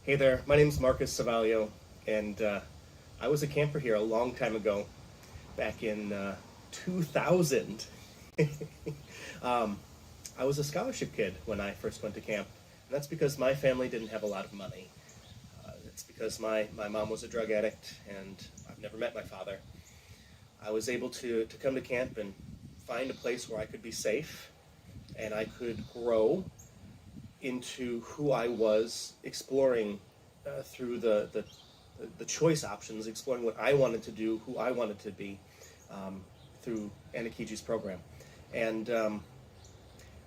Hey there, my name's Marcus Savaglio, and I was a camper here a long time ago, back in 2000. I was a scholarship kid when I first went to camp, and that's because my family didn't have a lot of money. It's because my mom was a drug addict, and I've never met my father. I was able to come to camp and find a place where I could be safe, and I could grow into who I was, exploring through the choice options, exploring what I wanted to do, who I wanted to be, through Anokijig's program. And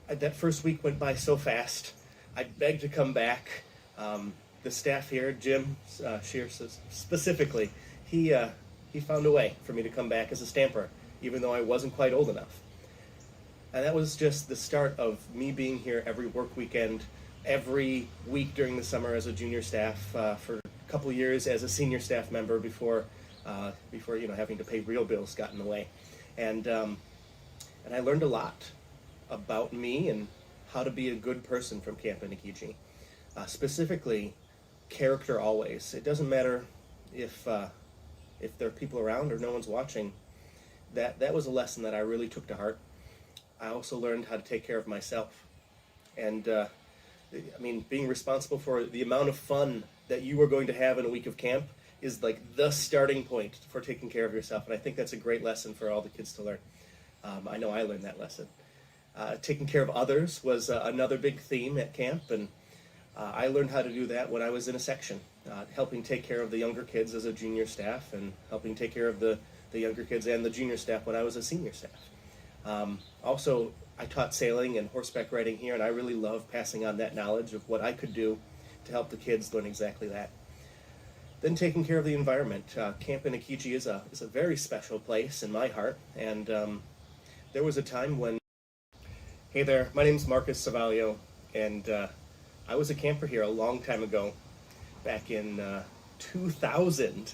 that first week went by so fast. I begged to come back. The staff here, Jim Shears specifically, he found a way for me to come back as a stamper, even though I wasn't quite old enough. And that was just the start of me being here every work weekend, every week during the summer as a junior staff, for a couple of years as a senior staff member before having to pay real bills got in the way. And I learned a lot about me and how to be a good person from Camp Anokijig. Specifically, character always. It doesn't matter if there are people around or no one's watching. That was a lesson that I really took to heart. I also learned how to take care of myself. And being responsible for the amount of fun that you are going to have in a week of camp is like the starting point for taking care of yourself. And I think that's a great lesson for all the kids to learn. I know I learned that lesson. Taking care of others was another big theme at camp, and I learned how to do that when I was in a section, helping take care of the younger kids as a junior staff, and helping take care of the younger kids and the junior staff when I was a senior staff. Also, I taught sailing and horseback riding here, and I really love passing on that knowledge of what I could do to help the kids learn exactly that. Then taking care of the environment. Camp Anokijig is a very special place in my heart, and there was a time when... Hey there, my name's Marcus Savaglio, and I was a camper here a long time ago, back in 2000.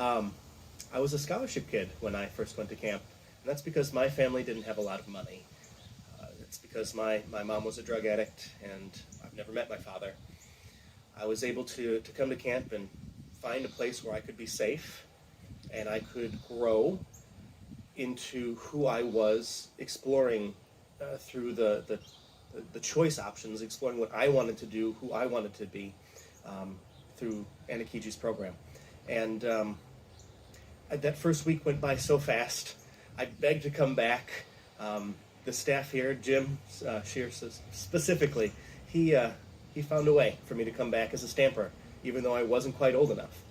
I was a scholarship kid when I first went to camp. And that's because my family didn't have a lot of money. It's because my mom was a drug addict, and I've never met my father. I was able to come to camp and find a place where I could be safe, and I could grow into who I was, exploring through the choice options, exploring what I wanted to do, who I wanted to be, through Anokijig's program. And that first week went by so fast. I begged to come back. The staff here, Jim Shears specifically, he found a way for me to come back as a stamper, even though I wasn't quite old enough.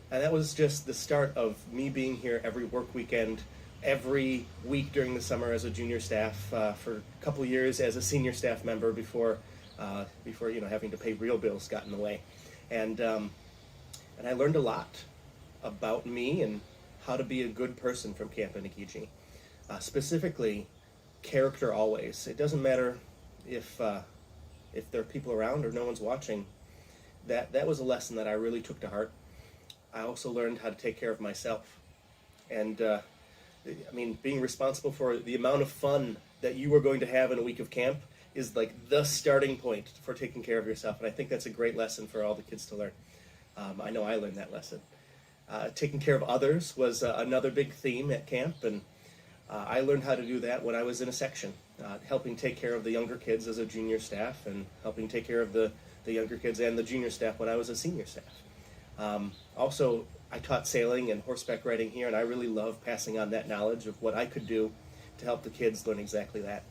And that was just the start of me being here every work weekend, every week during the summer as a junior staff, for a couple of years as a senior staff member before having to pay real bills got in the way. And I learned a lot about me and how to be a good person from Camp Anokijig. Specifically, character always. It doesn't matter if there are people around or no one's watching. That was a lesson that I really took to heart. I also learned how to take care of myself. And being responsible for the amount of fun that you are going to have in a week of camp is like the starting point for taking care of yourself. And I think that's a great lesson for all the kids to learn. I know I learned that lesson. Taking care of others was another big theme at camp, and I learned how to do that when I was in a section, helping take care of the younger kids as a junior staff, and helping take care of the younger kids and the junior staff when I was a senior staff. Also, I taught sailing and horseback riding here, and I really love passing on that knowledge of what I could do to help the kids learn exactly that.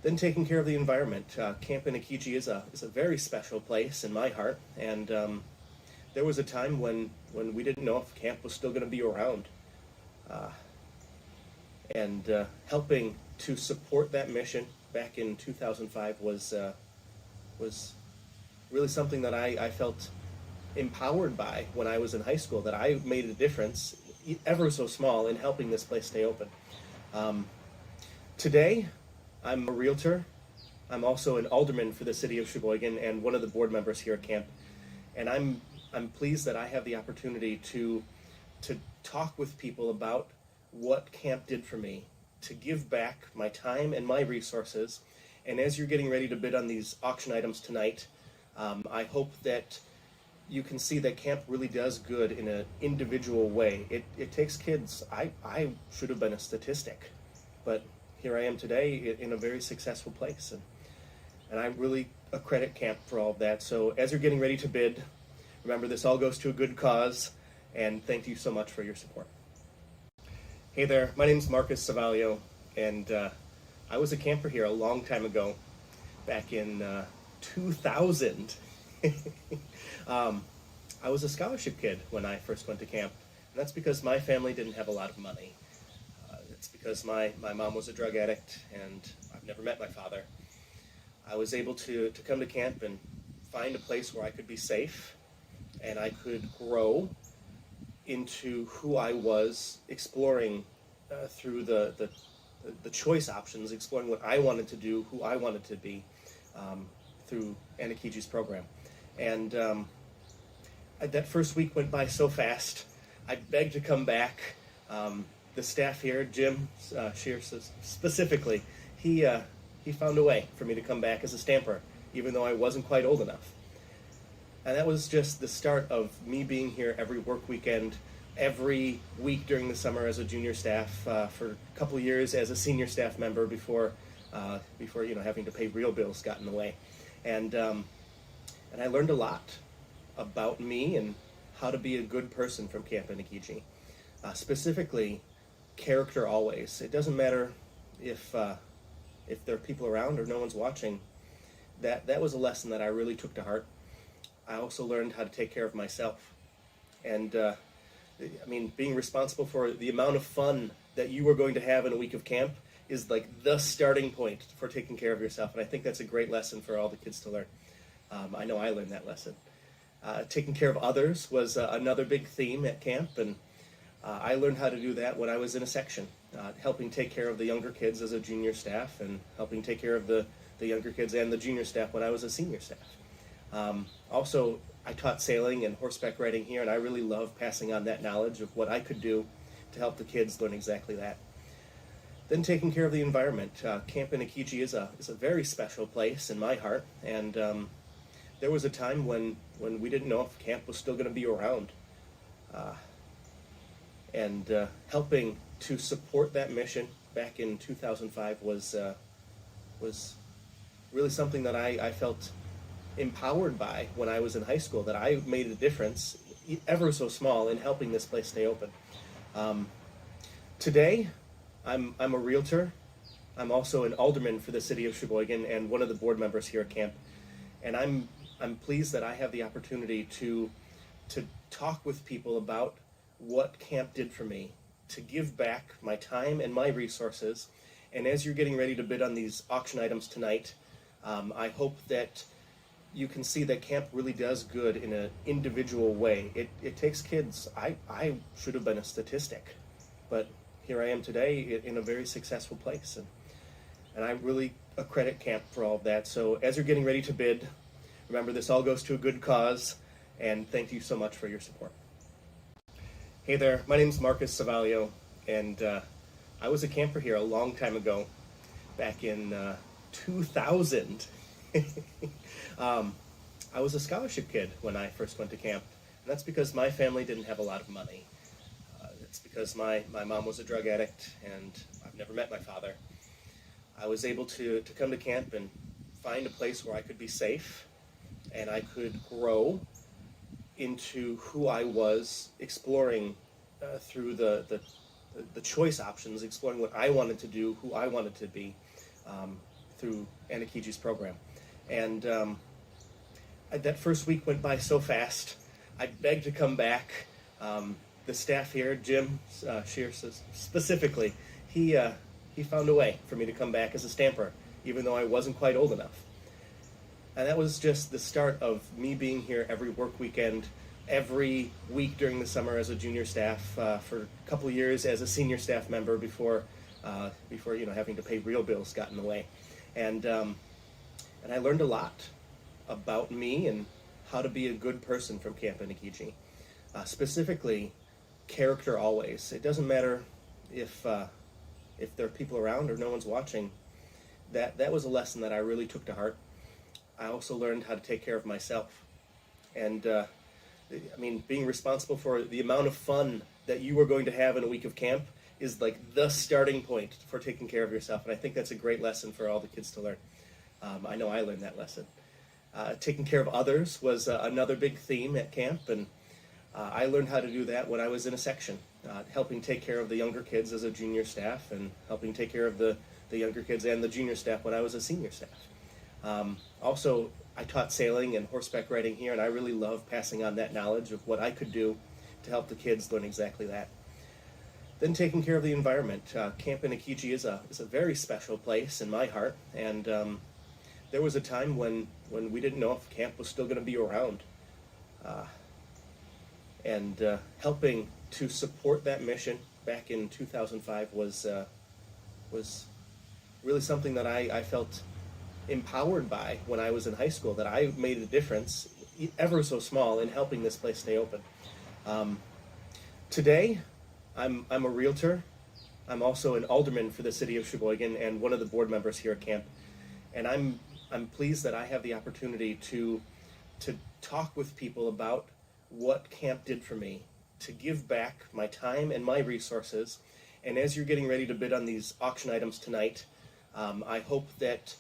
Then taking care of the environment. Camp Anokijig is a very special place in my heart, and there was a time when we didn't know if camp was still going to be around. Helping to support that mission back in 2005 was really something that I felt empowered by when I was in high school, that I made a difference, ever so small, in helping this place stay open. Today, I'm a realtor. I'm also an alderman for the city of Sheboygan and one of the board members here at camp. And I'm pleased that I have the opportunity to talk with people about what camp did for me, to give back my time and my resources. And as you're getting ready to bid on these auction items tonight, I hope that you can see that camp really does good in an individual way. It takes kids. I should have been a statistic, but here I am today in a very successful place. And I really accredit camp for all of that. So as you're getting ready to bid, remember this all goes to a good cause, and thank you so much for your support. Hey there, my name's Marcus Savalio, and I was a camper here a long time ago, back in 2000. I was a scholarship kid when I first went to camp, and that's because my family didn't have a lot of money. It's because my mom was a drug addict, and I've never met my father. I was able to come to camp and find a place where I could be safe, and I could grow into who I was, exploring through the choice options, exploring what I wanted to do, who I wanted to be, through Anokijig's program. And that first week went by so fast. I begged to come back. The staff here, Jim Shears specifically, he found a way for me to come back as a stamper, even though I wasn't quite old enough. And that was just the start of me being here every work weekend, every week during the summer as a junior staff, for a couple of years as a senior staff member before having to pay real bills got in the way. And I learned a lot about me and how to be a good person from Camp Anokijig. Specifically, character always. It doesn't matter if there are people around or no one's watching. That was a lesson that I really took to heart. I also learned how to take care of myself. And being responsible for the amount of fun that you are going to have in a week of camp is like the starting point for taking care of yourself. And I think that's a great lesson for all the kids to learn. I know I learned that lesson. Taking care of others was another big theme at camp, and I learned how to do that when I was in a section, helping take care of the younger kids as a junior staff, and helping take care of the younger kids and the junior staff when I was a senior staff. Also, I taught sailing and horseback riding here, and I really love passing on that knowledge of what I could do to help the kids learn exactly that. Then taking care of the environment. Camp Anokijig is a very special place in my heart, and there was a time when we didn't know if camp was still going to be around. Helping to support that mission back in 2005 was really something that I felt empowered by when I was in high school, that I made a difference, ever so small, in helping this place stay open. Today, I'm a realtor. I'm also an alderman for the city of Sheboygan and one of the board members here at camp. And I'm pleased that I have the opportunity to talk with people about what camp did for me, to give back my time and my resources. And as you're getting ready to bid on these auction items tonight, I hope that you can see that camp really does good in an individual way. It takes kids. I should have been a statistic, but here I am today in a very successful place. And I really accredit camp for all of that. So as you're getting ready to bid, remember this all goes to a good cause, and thank you so much for your support. Hey there, my name's Marcus Savalio, and I was a camper here a long time ago, back in 2000. I was a scholarship kid when I first went to camp, and that's because my family didn't have a lot of money. It's because my mom was a drug addict, and I've never met my father. I was able to come to camp and find a place where I could be safe, and I could grow into who I was, exploring through the choice options, exploring what I wanted to do, who I wanted to be, through Anokijig's program. And that first week went by so fast. I begged to come back. The staff here, Jim Shears specifically, he found a way for me to come back as a stamper, even though I wasn't quite old enough. And that was just the start of me being here every work weekend, every week during the summer as a junior staff, for a couple of years as a senior staff member before having to pay real bills got in the way. And I learned a lot about me and how to be a good person from Camp Anokijig. Specifically, character always. It doesn't matter if there are people around or no one's watching. That was a lesson that I really took to heart. I also learned how to take care of myself. And being responsible for the amount of fun that you are going to have in a week of camp is like the starting point for taking care of yourself. And I think that's a great lesson for all the kids to learn. I know I learned that lesson. Taking care of others was another big theme at camp, and I learned how to do that when I was in a section, helping take care of the younger kids as a junior staff, and helping take care of the younger kids and the junior staff when I was a senior staff. Also, I taught sailing and horseback riding here, and I really love passing on that knowledge of what I could do to help the kids learn exactly that. Then taking care of the environment. Camp Anokijig is a very special place in my heart, and there was a time when we didn't know if camp was still going to be around. Helping to support that mission back in 2005 was really something that I felt empowered by when I was in high school, that I made a difference, ever so small, in helping this place stay open. Today, I'm a realtor. I'm also an alderman for the city of Sheboygan and one of the board members here at camp. And I'm pleased that I have the opportunity to talk with people about what camp did for me, to give back my time and my resources. And as you're getting ready to bid on these auction items tonight, I hope that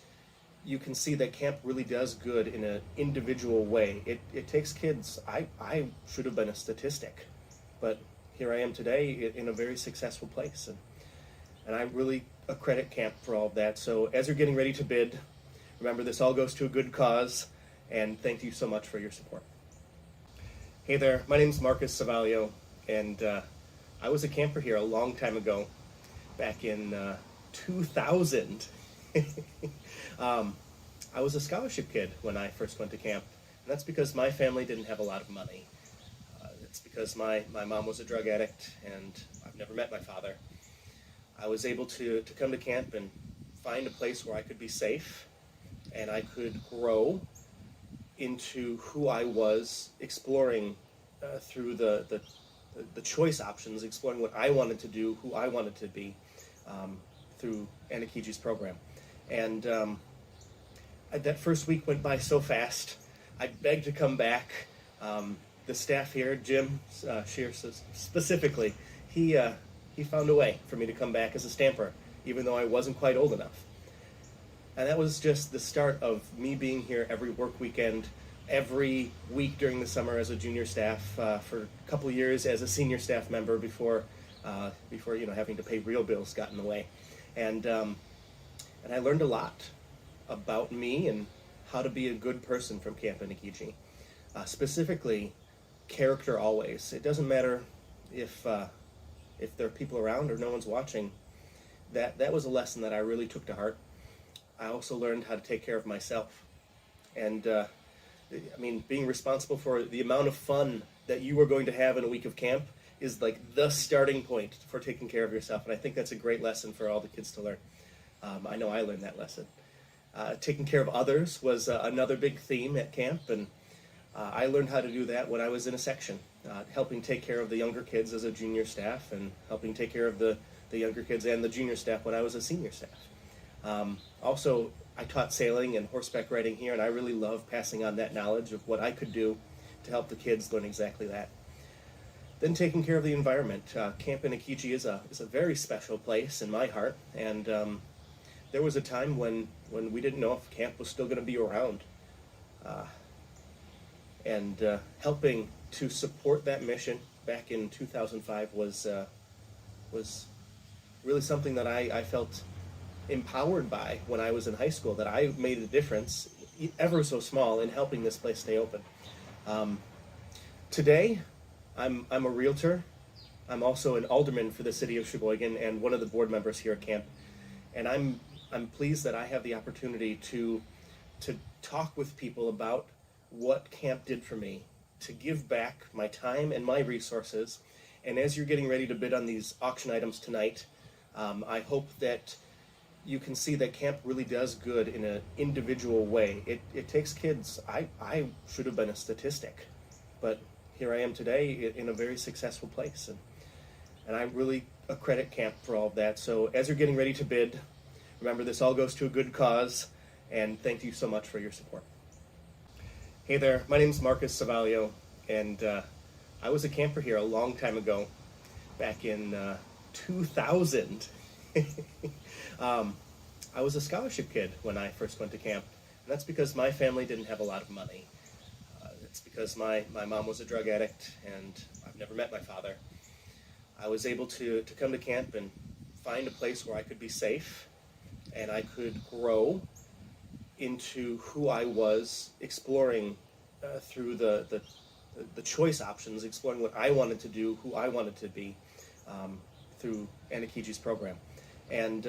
you can see that camp really does good in an individual way. It takes kids. I should have been a statistic, but here I am today in a very successful place. And I really accredit camp for all of that. So as you're getting ready to bid, remember this all goes to a good cause, and thank you so much for your support. Hey there, my name's Marcus Savalio, and I was a camper here a long time ago, back in 2000. I was a scholarship kid when I first went to camp, and that's because my family didn't have a lot of money. It's because my mom was a drug addict, and I've never met my father. I was able to come to camp and find a place where I could be safe, and I could grow into who I was, exploring through the choice options, exploring what I wanted to do, who I wanted to be, through Anokijig's program. And that first week went by so fast. I begged to come back. The staff here, Jim Shears specifically, he found a way for me to come back as a stamper, even though I wasn't quite old enough. And that was just the start of me being here every work weekend, every week during the summer as a junior staff, for a couple of years as a senior staff member before having to pay real bills got in the way. And I learned a lot about me and how to be a good person from Camp Anokijig. Specifically, character always. It doesn't matter if there are people around or no one's watching. That was a lesson that I really took to heart. I also learned how to take care of myself. And being responsible for the amount of fun that you are going to have in a week of camp is like the starting point for taking care of yourself. And I think that's a great lesson for all the kids to learn. I know I learned that lesson. Taking care of others was another big theme at camp, and I learned how to do that when I was in a section, helping take care of the younger kids as a junior staff, and helping take care of the younger kids and the junior staff when I was a senior staff. Also, I taught sailing and horseback riding here, and I really love passing on that knowledge of what I could do to help the kids learn exactly that. Then taking care of the environment. Camp Anokijig is a very special place in my heart, and there was a time when we didn't know if camp was still going to be around. Helping to support that mission back in 2005 was really something that I felt empowered by when I was in high school, that I made a difference, ever so small, in helping this place stay open. Today, I'm a realtor. I'm also an alderman for the city of Sheboygan and one of the board members here at camp. And I'm pleased that I have the opportunity to talk with people about what camp did for me, to give back my time and my resources. And as you're getting ready to bid on these auction items tonight, I hope that you can see that camp really does good in an individual way. It takes kids. I should have been a statistic, but here I am today in a very successful place. And I really accredit camp for all of that. So as you're getting ready to bid, remember this all goes to a good cause, and thank you so much for your support. Hey there, my name's Marcus Savalio, and I was a camper here a long time ago, back in 2000. I was a scholarship kid when I first went to camp, and that's because my family didn't have a lot of money. It's because my mom was a drug addict, and I've never met my father. I was able to come to camp and find a place where I could be safe, and I could grow into who I was, exploring through the choice options, exploring what I wanted to do, who I wanted to be, through Anokijig's program. And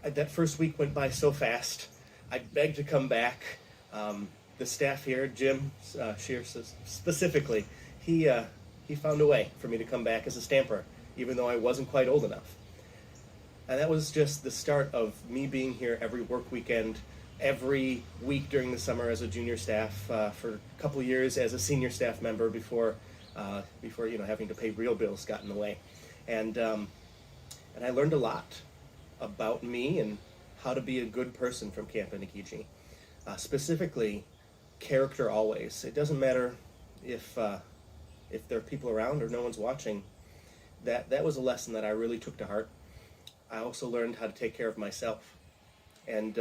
that first week went by so fast. I begged to come back. The staff here, Jim Shears specifically, he found a way for me to come back as a stamper, even though I wasn't quite old enough. And that was just the start of me being here every work weekend, every week during the summer as a junior staff, for a couple of years as a senior staff member before having to pay real bills got in the way. And I learned a lot about me and how to be a good person from Camp Anokijig. Specifically, character always. It doesn't matter if there are people around or no one's watching. That was a lesson that I really took to heart. I also learned how to take care of myself. And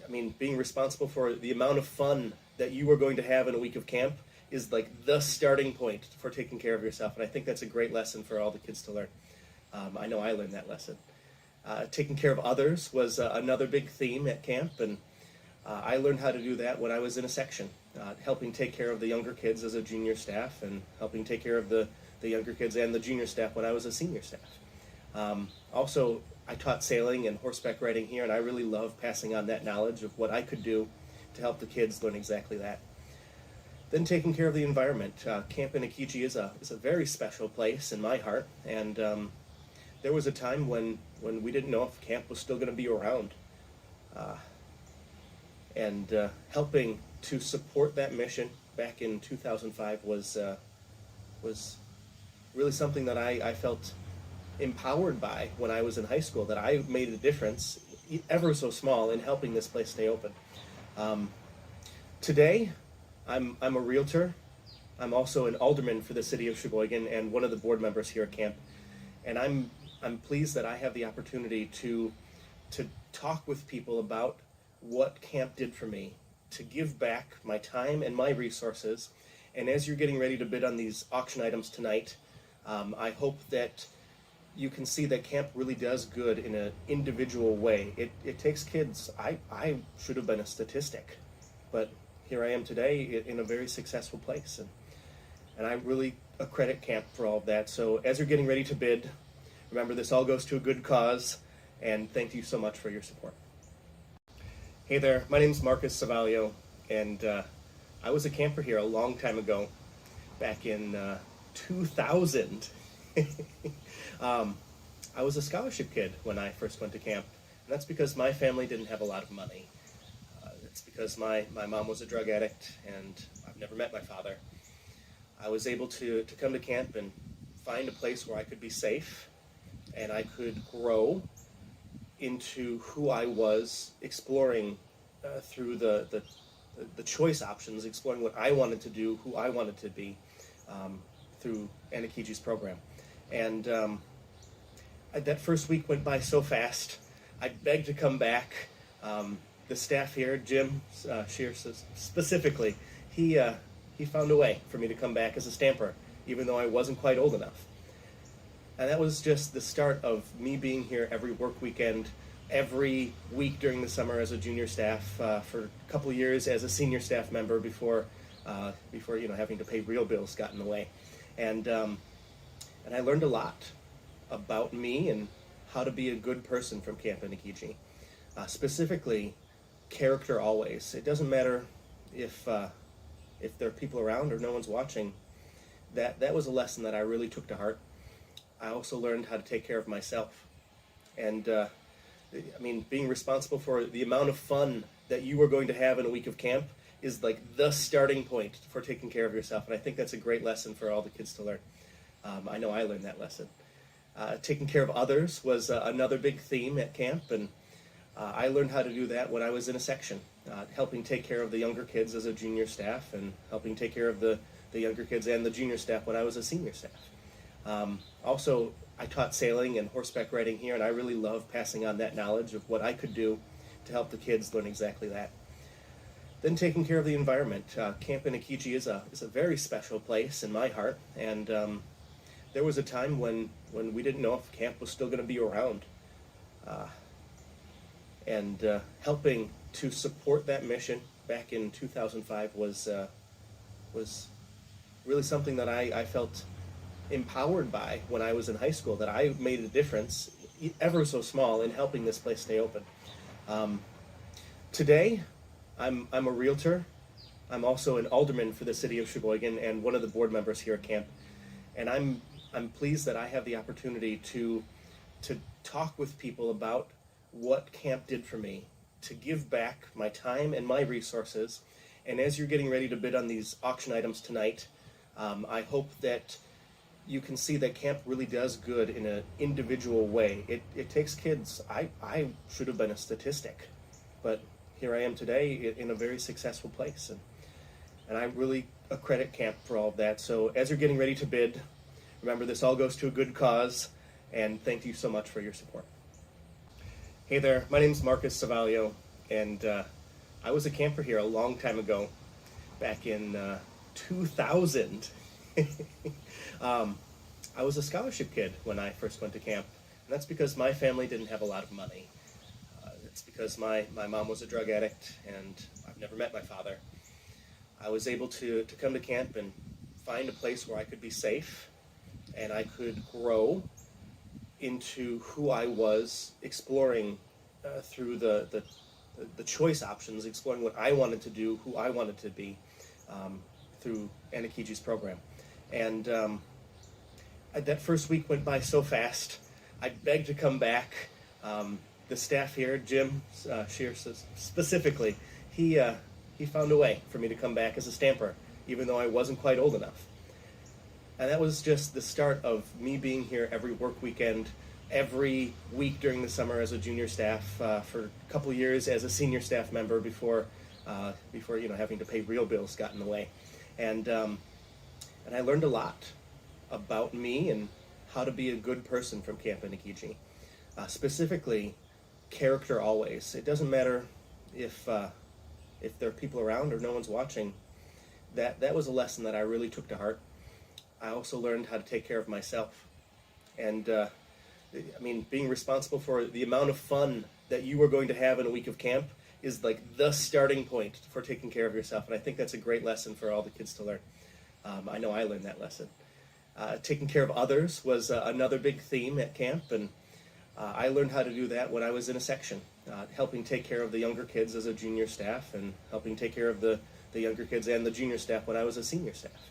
being responsible for the amount of fun that you are going to have in a week of camp is like the starting point for taking care of yourself. And I think that's a great lesson for all the kids to learn. I know I learned that lesson. Taking care of others was another big theme at camp, and I learned how to do that when I was in a section, helping take care of the younger kids as a junior staff, and helping take care of the younger kids and the junior staff when I was a senior staff. Also, I taught sailing and horseback riding here, and I really love passing on that knowledge of what I could do to help the kids learn exactly that. Then taking care of the environment. Camp Anokijig is a very special place in my heart, and there was a time when we didn't know if camp was still going to be around. Helping to support that mission back in 2005 was really something that I felt empowered by when I was in high school, that I made a difference, ever so small, in helping this place stay open. Today, I'm a realtor. I'm also an alderman for the city of Sheboygan and one of the board members here at camp. And I'm pleased that I have the opportunity to talk with people about what camp did for me, to give back my time and my resources. And as you're getting ready to bid on these auction items tonight, I hope that you can see that camp really does good in an individual way. It takes kids. I should have been a statistic, but here I am today in a very successful place. And I really accredit camp for all of that. So as you're getting ready to bid, remember this all goes to a good cause, and thank you so much for your support. Hey there, my name's Marcus Savalio, and I was a camper here a long time ago, back in 2000. I was a scholarship kid when I first went to camp, and that's because my family didn't have a lot of money. It's because my mom was a drug addict, and I've never met my father. I was able to come to camp and find a place where I could be safe, and I could grow into who I was, exploring through the choice options, exploring what I wanted to do, who I wanted to be, through Anokijig's program. And that first week went by so fast. I begged to come back. The staff here, Jim Shears specifically, he found a way for me to come back as a stamper, even though I wasn't quite old enough. And that was just the start of me being here every work weekend, every week during the summer as a junior staff, for a couple of years as a senior staff member before having to pay real bills got in the way. And I learned a lot about me and how to be a good person from Camp Anokijig. Specifically, character always. It doesn't matter if there are people around or no one's watching. That was a lesson that I really took to heart. I also learned how to take care of myself. And being responsible for the amount of fun that you are going to have in a week of camp is like the starting point for taking care of yourself. And I think that's a great lesson for all the kids to learn. I know I learned that lesson. Taking care of others was another big theme at camp, and I learned how to do that when I was in a section, helping take care of the younger kids as a junior staff and helping take care of the younger kids and the junior staff when I was a senior staff. Also, I taught sailing and horseback riding here, and I really love passing on that knowledge of what I could do to help the kids learn exactly that. Then taking care of the environment. Camp Anokijig is a very special place in my heart, and there was a time when we didn't know if camp was still going to be around. Helping to support that mission back in 2005 was really something that I felt empowered by when I was in high school, that I made a difference, ever so small, in helping this place stay open. Today, I'm a realtor. I'm also an alderman for the city of Sheboygan and one of the board members here at camp. And I'm pleased that I have the opportunity to talk with people about what camp did for me, to give back my time and my resources. And as you're getting ready to bid on these auction items tonight, I hope that you can see that camp really does good in an individual way. It takes kids. I should have been a statistic, but here I am today in a very successful place. And I really accredit camp for all of that. So as you're getting ready to bid, remember this all goes to a good cause, and thank you so much for your support. Hey there, my name's Marcus Savalio, and I was a camper here a long time ago, back in 2000. I was a scholarship kid when I first went to camp, and that's because my family didn't have a lot of money. It's because my mom was a drug addict, and I've never met my father. I was able to come to camp and find a place where I could be safe, and I could grow into who I was, exploring through the choice options, exploring what I wanted to do, who I wanted to be, through Anokijig's program. And that first week went by so fast. I begged to come back. The staff here, Jim Shears specifically, he found a way for me to come back as a stamper, even though I wasn't quite old enough. And that was just the start of me being here every work weekend, every week during the summer as a junior staff, for a couple years as a senior staff member before having to pay real bills got in the way. And I learned a lot about me and how to be a good person from Camp Anokijig. Specifically, character always. It doesn't matter if there are people around or no one's watching. That was a lesson that I really took to heart. I also learned how to take care of myself. And being responsible for the amount of fun that you are going to have in a week of camp is like the starting point for taking care of yourself. And I think that's a great lesson for all the kids to learn. I know I learned that lesson. Taking care of others was another big theme at camp, and I learned how to do that when I was in a section, helping take care of the younger kids as a junior staff and helping take care of the younger kids and the junior staff when I was a senior staff.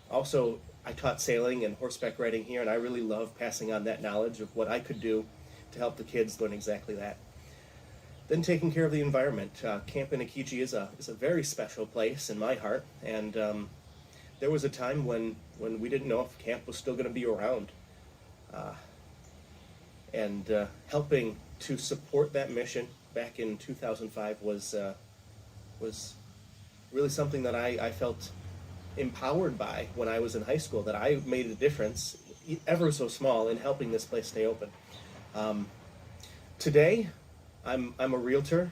Also, I taught sailing and horseback riding here, and I really love passing on that knowledge of what I could do to help the kids learn exactly that. Then taking care of the environment. Camp Anokijig is a very special place in my heart, and there was a time when we didn't know if camp was still going to be around. Helping to support that mission back in 2005 was really something that I felt empowered by when I was in high school, that I made a difference, ever so small, in helping this place stay open. Today, I'm a realtor.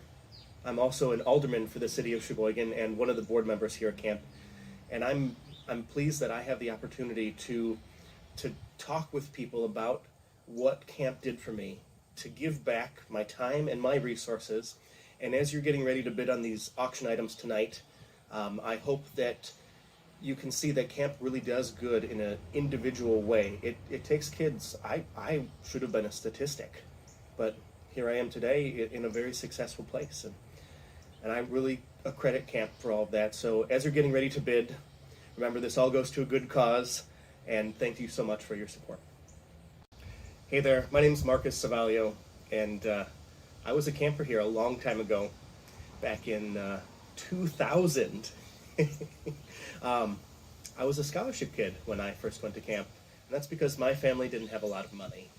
I'm also an alderman for the city of Sheboygan and one of the board members here at camp. And I'm pleased that I have the opportunity to talk with people about what camp did for me, to give back my time and my resources. And as you're getting ready to bid on these auction items tonight, I hope that you can see that camp really does good in an individual way. It takes kids. I should have been a statistic, but here I am today in a very successful place. And I really accredit camp for all of that. So as you're getting ready to bid, remember this all goes to a good cause, and thank you so much for your support. Hey there, my name's Marcus Savalio, and I was a camper here a long time ago, back in 2000. I was a scholarship kid when I first went to camp, and that's because my family didn't have a lot of money.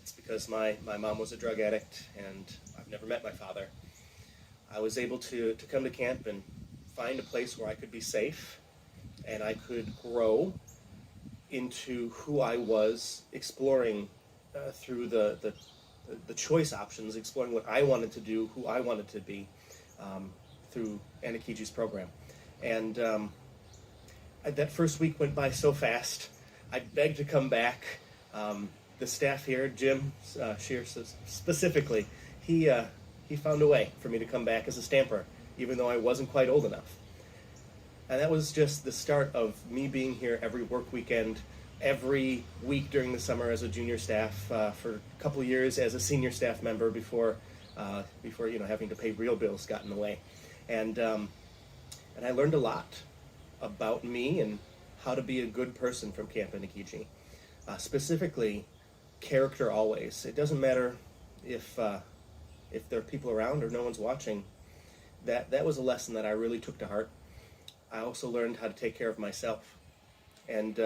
It's because my mom was a drug addict and I've never met my father. I was able to come to camp and find a place where I could be safe and I could grow into who I was, exploring through the choice options, exploring what I wanted to do, who I wanted to be, through Anokijig's program. And that first week went by so fast. I begged to come back. The staff here, Jim Shears specifically, he found a way for me to come back as a stamper, even though I wasn't quite old enough. And that was just the start of me being here every work weekend, every week during the summer as a junior staff, for a couple of years as a senior staff member before having to pay real bills got in the way. And I learned a lot about me and how to be a good person from Camp Anokijig. Specifically, character always. It doesn't matter if there are people around or no one's watching. That was a lesson that I really took to heart. I also learned how to take care of myself. And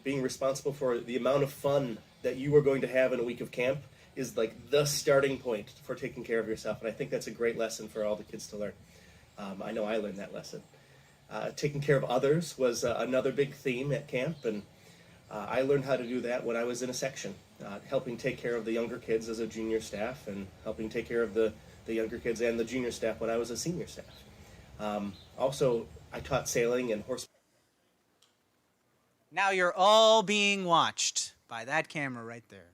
being responsible for the amount of fun that you are going to have in a week of camp is like the starting point for taking care of yourself. And I think that's a great lesson for all the kids to learn. I know I learned that lesson. Taking care of others was another big theme at camp, and I learned how to do that when I was in a section, helping take care of the younger kids as a junior staff and helping take care of the younger kids and the junior staff when I was a senior staff. Also, I taught sailing and horseback. Now you're all being watched by that camera right there.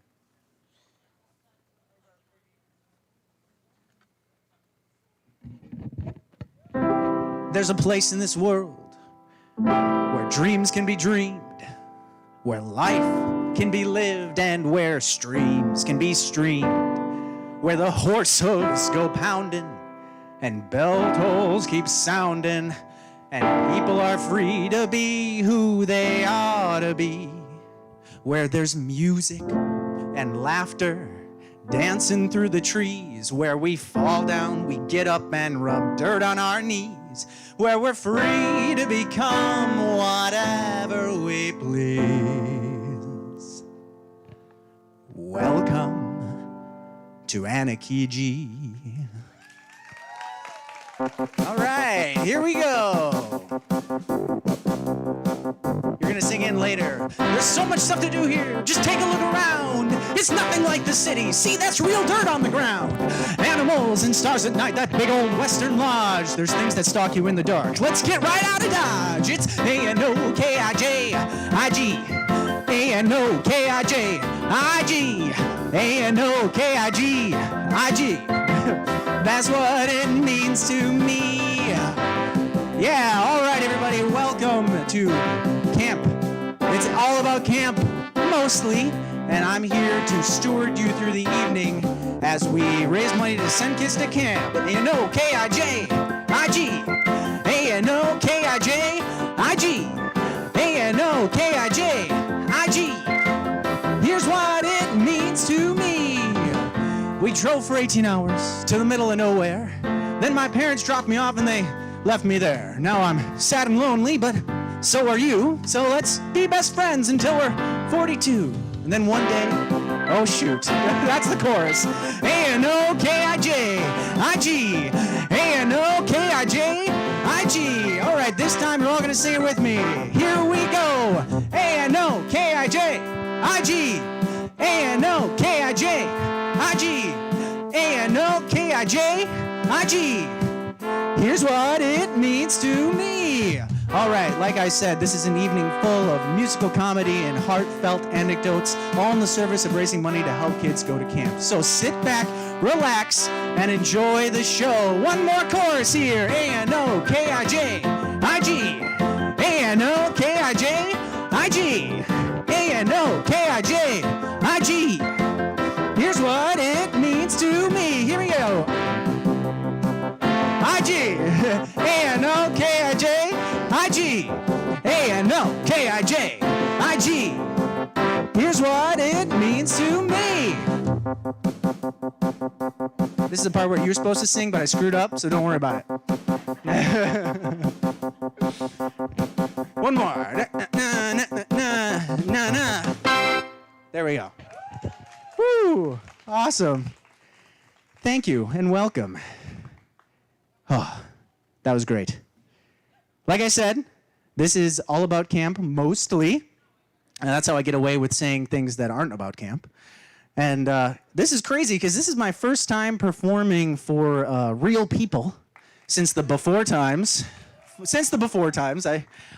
There's a place in this world where dreams can be dreamed, where life can be lived, and where streams can be streamed, where the horse hooves go pounding and bell tolls keep sounding, and people are free to be who they ought to be, where there's music and laughter dancing through the trees, where we fall down, we get up and rub dirt on our knees, where we're free to become whatever we please. Welcome to Anokijig. All right, here we go. You're gonna sing in later. There's so much stuff to do here. Just take a look around. It's nothing like the city. See, that's real dirt on the ground. Animals and stars at night, that big old Western Lodge. There's things that stalk you in the dark. Let's get right out of Dodge. It's Anokijig, Anokijig, Anokijig. That's what it means to me. Yeah, all right, everybody, welcome to camp. It's all about camp, mostly, and I'm here to steward you through the evening as we raise money to send kids to camp. Anokijig, Anokijig, Anokijig. Here's what it means to me. We drove for 18 hours to the middle of nowhere. Then my parents dropped me off and they left me there. Now I'm sad and lonely, but so are you. So let's be best friends until we're 42. And then one day, oh shoot, that's the chorus. Anokijig, Anokijig. All right, this time you're all gonna sing it with me. Here we go. Anokijig, Anokijig. Anokijig. Here's what it means to me. All right, like I said, this is an evening full of musical comedy and heartfelt anecdotes, all in the service of raising money to help kids go to camp. So sit back, relax, and enjoy the show. One more chorus here. Anokijig, Anokijig, Anokijig. Here's what it means to me. Here we go. Anokijig, Anokijig. Here's what it means to me. This is the part where you're supposed to sing, but I screwed up, so don't worry about it. One more. There we go. Awesome. Thank you and welcome. Oh, that was great. Like I said, this is all about camp mostly. And that's how I get away with saying things that aren't about camp. And this is crazy because this is my first time performing for real people since the before times.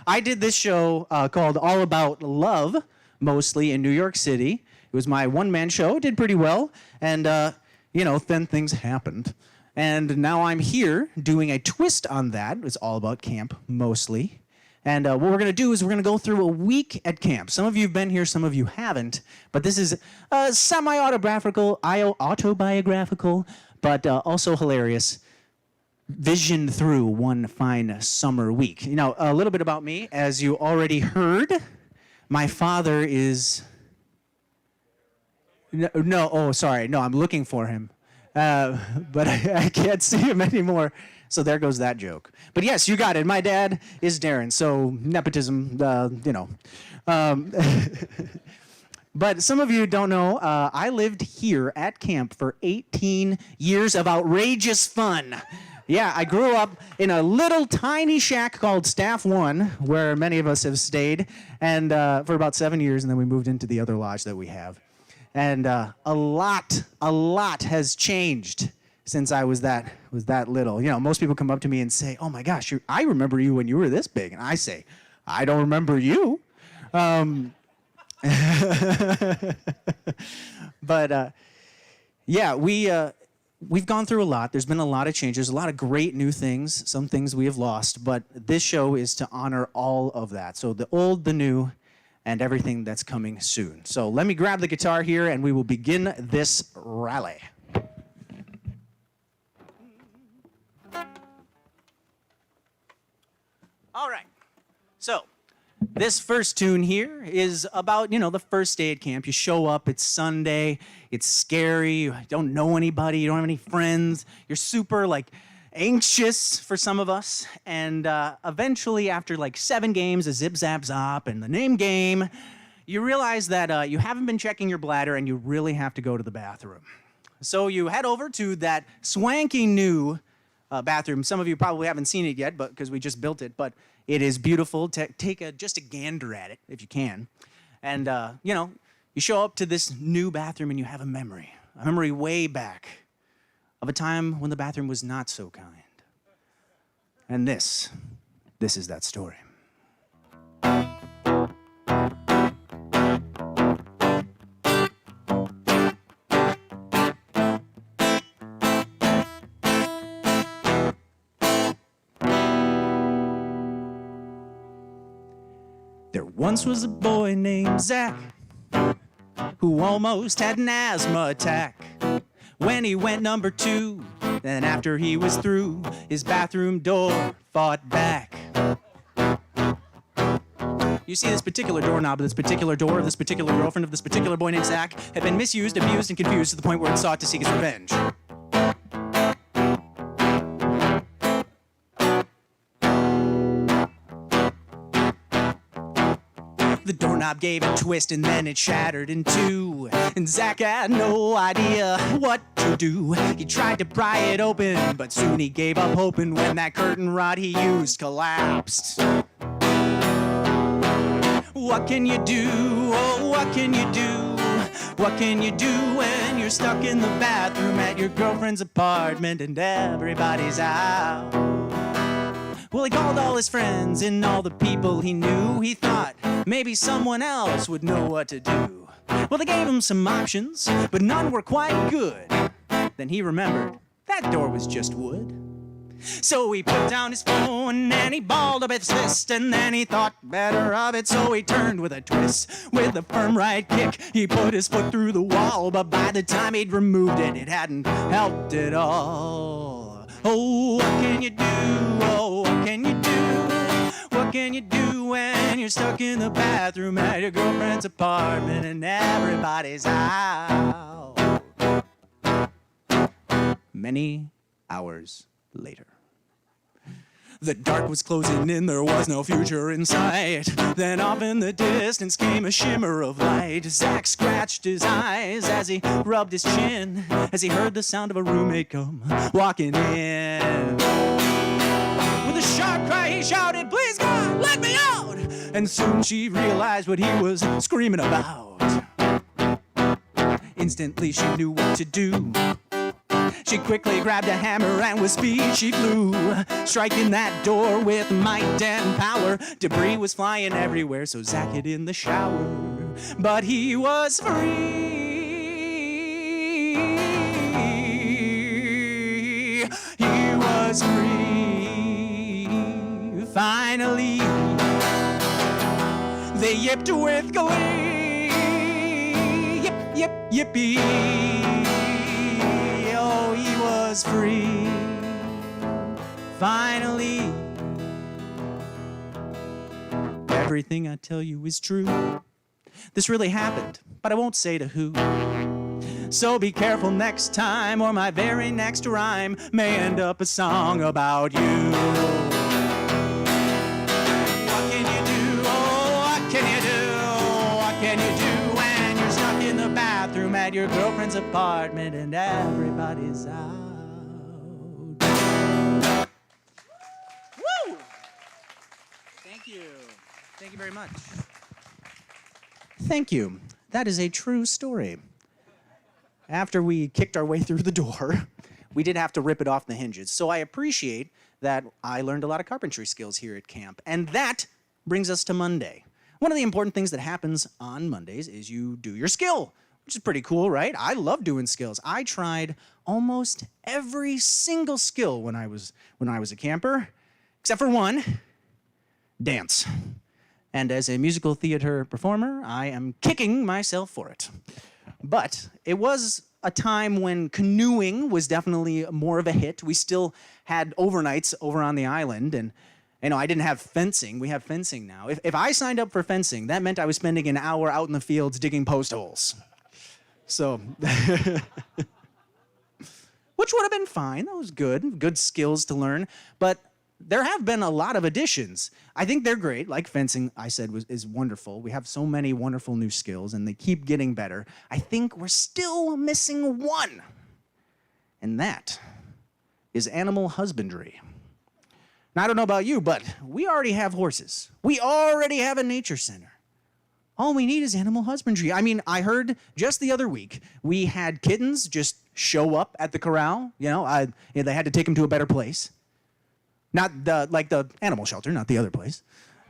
I did this show called All About Love, mostly in New York City. It was my one-man show, did pretty well, and then things happened. And now I'm here doing a twist on that. It's all about camp, mostly. And what we're going to do is we're going to go through a week at camp. Some of you have been here, some of you haven't. But this is semi-autobiographical, but also hilarious. Vision through one fine summer week. You know, a little bit about me. As you already heard, my father is... No, I'm looking for him. But I can't see him anymore. So there goes that joke. But yes, you got it. My dad is Darren, so nepotism, But some of you don't know, I lived here at camp for 18 years of outrageous fun. Yeah, I grew up in a little tiny shack called Staff 1, where many of us have stayed, and for about 7 years, and then we moved into the other lodge that we have. And a lot has changed since I was that little. You know, most people come up to me and say, "Oh my gosh, I remember you when you were this big," and I say, "I don't remember you." But yeah, we've gone through a lot. There's been a lot of changes, a lot of great new things, some things we have lost, but this show is to honor all of that. So the old, the new, and everything that's coming soon. So let me grab the guitar here and we will begin this rally. All right. So this first tune here is about, the first day at camp. You show up, it's Sunday, it's scary, you don't know anybody, you don't have any friends, you're super, anxious for some of us, and eventually after 7 games of Zip Zap Zop and the name game, you realize that you haven't been checking your bladder and you really have to go to the bathroom. So you head over to that swanky new bathroom. Some of you probably haven't seen it yet, because we just built it, but it is beautiful. Take just a gander at it if you can. And, you show up to this new bathroom and you have a memory way back of a time when the bathroom was not so kind. And this is that story. There once was a boy named Zach who almost had an asthma attack when he went number 2. Then after he was through, his bathroom door fought back. You see, this particular doorknob of this particular door of this particular girlfriend of this particular boy named Zach had been misused, abused, and confused to the point where it sought to seek its revenge. The doorknob gave a twist and then it shattered in 2. And Zach had no idea what to do. He tried to pry it open, but soon he gave up hoping when that curtain rod he used collapsed. What can you do? Oh, what can you do? What can you do when you're stuck in the bathroom at your girlfriend's apartment and everybody's out? Well, he called all his friends and all the people he knew. He thought maybe someone else would know what to do. Well, they gave him some options, but none were quite good. Then he remembered that door was just wood. So he put down his phone and he balled up his fist, and then he thought better of it, so he turned with a twist. With a firm right kick, he put his foot through the wall, but by the time he'd removed it, it hadn't helped at all. Oh, what can you do? Oh, what can you do? What can you do when you're stuck in the bathroom at your girlfriend's apartment and everybody's out? Many hours later. The dark was closing in, there was no future in sight. Then off in the distance came a shimmer of light. Zach scratched his eyes as he rubbed his chin, as he heard the sound of a roommate come walking in. With a sharp cry he shouted, "Please God, let me out!" And soon she realized what he was screaming about. Instantly she knew what to do. She quickly grabbed a hammer and with speed she flew, striking that door with might and power. Debris was flying everywhere, so Zach hid in the shower. But he was free. He was free. Finally, they yipped with glee. Yip, yip, yippee. He was free. Finally, everything I tell you is true. This really happened, but I won't say to who. So be careful next time, or my very next rhyme may end up a song about you. What can you do? Oh, what can you do? What can you do when you're stuck in the bathroom at your girlfriend's apartment and everybody's out? Woo! Thank you. Thank you very much. Thank you. That is a true story. After we kicked our way through the door, we did have to rip it off the hinges. So I appreciate that I learned a lot of carpentry skills here at camp. And that brings us to Monday. One of the important things that happens on Mondays is you do your skill, which is pretty cool, right? I love doing skills. I tried almost every single skill when I was a camper, except for one, dance. And as a musical theater performer, I am kicking myself for it. But it was a time when canoeing was definitely more of a hit. We still had overnights over on the island, and I didn't have fencing. We have fencing now. If I signed up for fencing, that meant I was spending an hour out in the fields digging post holes. So, which would have been fine. That was good skills to learn. But there have been a lot of additions. I think they're great. Like fencing, I said, is wonderful. We have so many wonderful new skills, and they keep getting better. I think we're still missing one, and that is animal husbandry. Now, I don't know about you, but we already have horses. We already have a nature center. All we need is animal husbandry. I mean, I heard just the other week, we had kittens just show up at the corral. They had to take them to a better place. Not like the animal shelter, not the other place.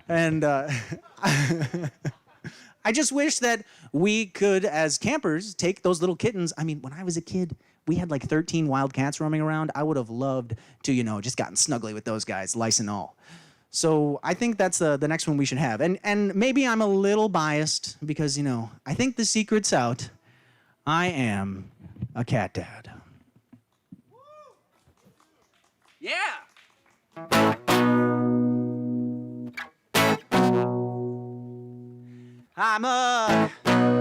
And I just wish that we could, as campers, take those little kittens. I mean, when I was a kid, we had like 13 wild cats roaming around. I would have loved to, just gotten snuggly with those guys, lice and all. So I think that's the next one we should have. And maybe I'm a little biased because, I think the secret's out. I am a cat dad. Yeah! I'm a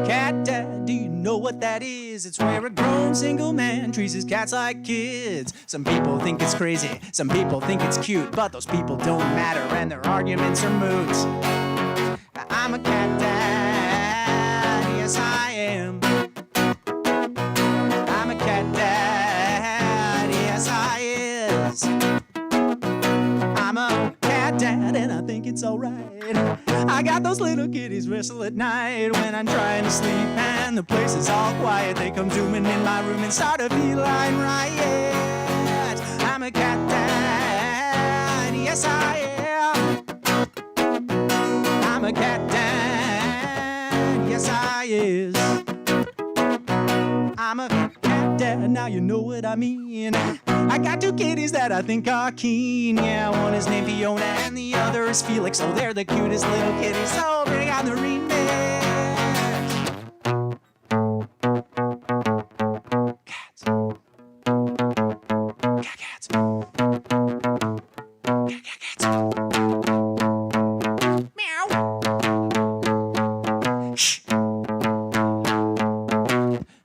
cat dad, do you know what that is? It's where a grown single man treats his cats like kids. Some people think it's crazy, some people think it's cute, but those people don't matter and their arguments are moot. I'm a cat dad, yes I am. I'm a cat dad, yes I is. I'm a cat dad and I think it's alright. I got those little kitties whistle at night when I'm trying to sleep and the place is all quiet. They come zooming in my room and start a feline riot. I'm a cat dad, yes I am. I'm a cat dad, yes I is. I'm a cat dad, now you know what I mean. I got two kitties that I think are keen. Yeah, one is named Fiona and the other is Felix. Oh, they're the cutest little kitties, so bring on the remix. Cats. Cats. Cats. Meow. Shh.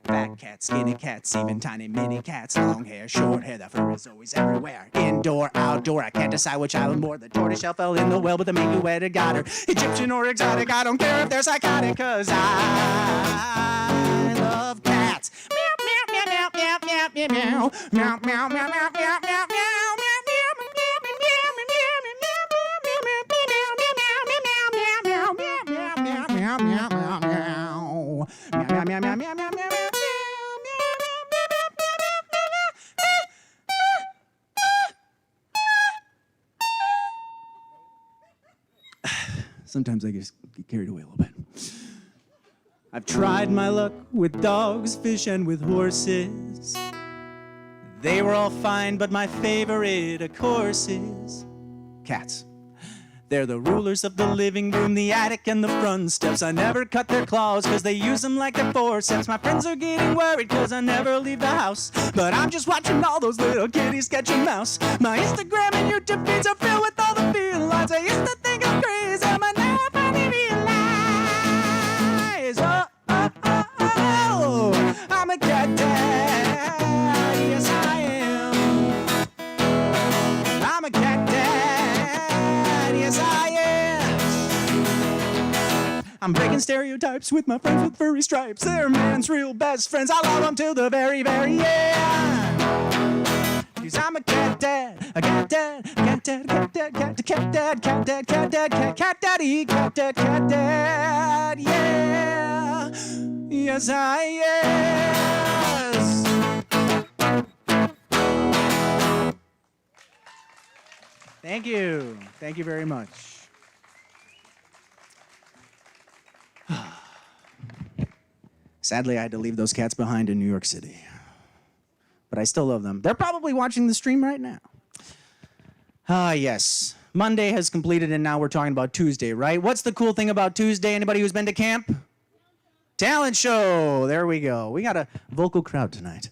Fat cat, skinny cat, cats, even tiny mini cats. Long hair, short hair, the fur is always everywhere. Indoor, outdoor, I can't decide which I love more. The tortoiseshell fell in the well, but the mingue wedded got her. Egyptian or exotic, I don't care if they're psychotic, 'cause I love cats. Meow, meow, meow, meow, meow, meow, meow, meow, meow, meow, meow, meow, meow, meow. Sometimes I just get carried away a little bit. I've tried my luck with dogs, fish, and with horses. They were all fine, but my favorite, of course, is cats. They're the rulers of the living room, the attic, and the front steps. I never cut their claws, 'cause they use them like their forceps. My friends are getting worried, 'cause I never leave the house. But I'm just watching all those little kitties catch a mouse. My Instagram and YouTube feeds are filled with all the felines. I used to think I'm crazy, but now I finally realize, I'm a cat dad. Yes, I am. I'm a cat dad. Yes, I am. I'm breaking stereotypes with my friends with furry stripes. They're man's real best friends. I love them till the very, very end. 'Cause I'm a cat dad, a cat dad, cat dad, cat dad, cat dad, cat dad, cat dad, cat dad, cat daddy, cat dad, cat dad, yeah. Yes, I yes. Thank you. Thank you very much. Sadly, I had to leave those cats behind in New York City. But I still love them. They're probably watching the stream right now. Yes. Monday has completed, and now we're talking about Tuesday, right? What's the cool thing about Tuesday? Anybody who's been to camp? Talent show. There we go. We got a vocal crowd tonight.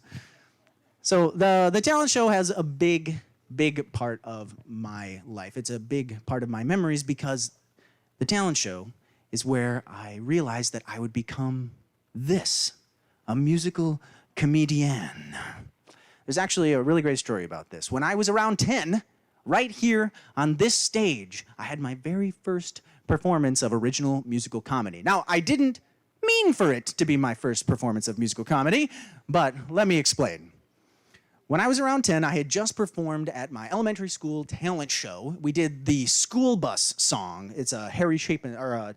So the talent show has a big part of my life. It's a big part of my memories because the talent show is where I realized that I would become this, a musical comedian. There's actually a really great story about this. When I was around 10, right here on this stage, I had my very first performance of original musical comedy. Now, I didn't mean for it to be my first performance of musical comedy, but let me explain. When I was around 10, I had just performed at my elementary school talent show. We did the school bus song. It's a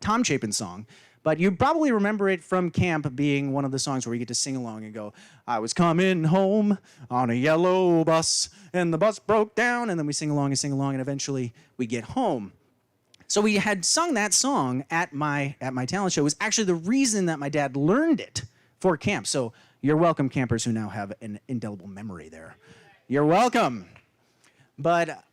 Tom Chapin song, but you probably remember it from camp being one of the songs where you get to sing along and go, I was coming home on a yellow bus, and the bus broke down, and then we sing along, and eventually we get home. So we had sung that song at my talent show. It was actually the reason that my dad learned it for camp. So you're welcome, campers who now have an indelible memory there. You're welcome. But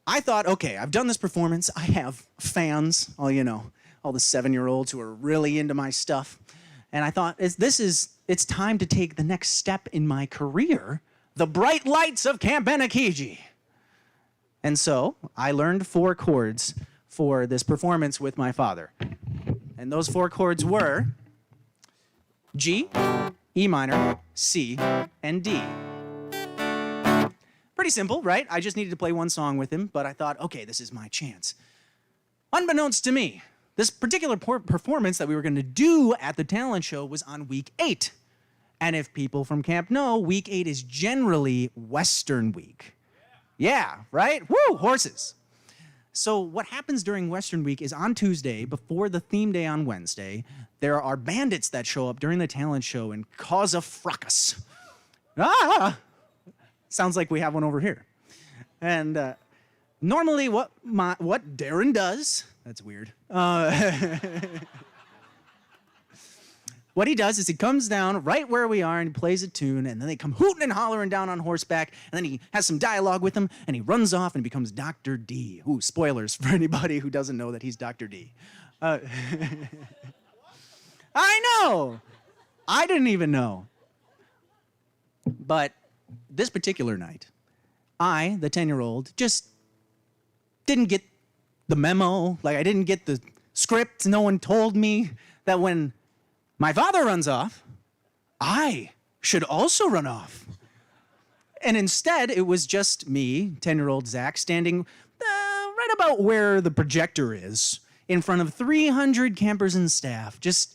I thought, okay, I've done this performance. I have fans, all the 7-year-olds who are really into my stuff. And I thought, it's time to take the next step in my career, the bright lights of Camp Anokijig. And so I learned 4 chords for this performance with my father. And those 4 chords were G, E minor, C, and D. Pretty simple, right? I just needed to play one song with him, but I thought, okay, this is my chance. Unbeknownst to me, this particular performance that we were going to do at the talent show was on week 8. And if people from camp know, week 8 is generally Western week. Yeah, right? Woo, horses. So what happens during Western week is on Tuesday, before the theme day on Wednesday, there are bandits that show up during the talent show and cause a fracas. Sounds like we have one over here. And normally what Darren does, that's weird. What he does is he comes down right where we are and he plays a tune, and then they come hooting and hollering down on horseback, and then he has some dialogue with them, and he runs off and becomes Dr. D. Ooh, spoilers for anybody who doesn't know that he's Dr. D. I know! I didn't even know. But this particular night, I, the 10-year-old, just didn't get the memo. Like, I didn't get the script. No one told me that when my father runs off, I should also run off. And instead, it was just me, 10-year-old Zach, standing right about where the projector is, in front of 300 campers and staff. Just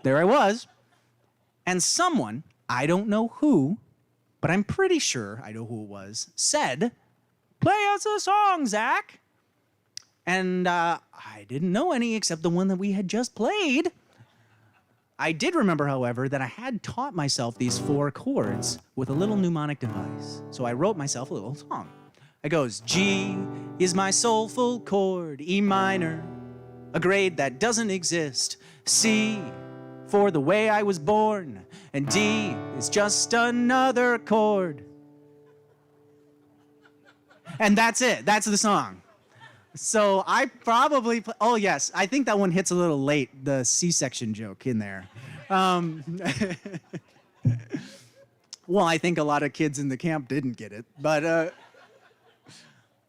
there I was. And someone, I don't know who, but I'm pretty sure I know who it was, said, "Play us a song, Zach." And I didn't know any except the one that we had just played. I did remember, however, that I had taught myself these 4 chords with a little mnemonic device. So I wrote myself a little song. It goes, G is my soulful chord, E minor, a grade that doesn't exist, C for the way I was born, and D is just another chord. And that's it. That's the song. So I probably, oh yes, I think that one hits a little late, the C-section joke in there. Well, I think a lot of kids in the camp didn't get it, but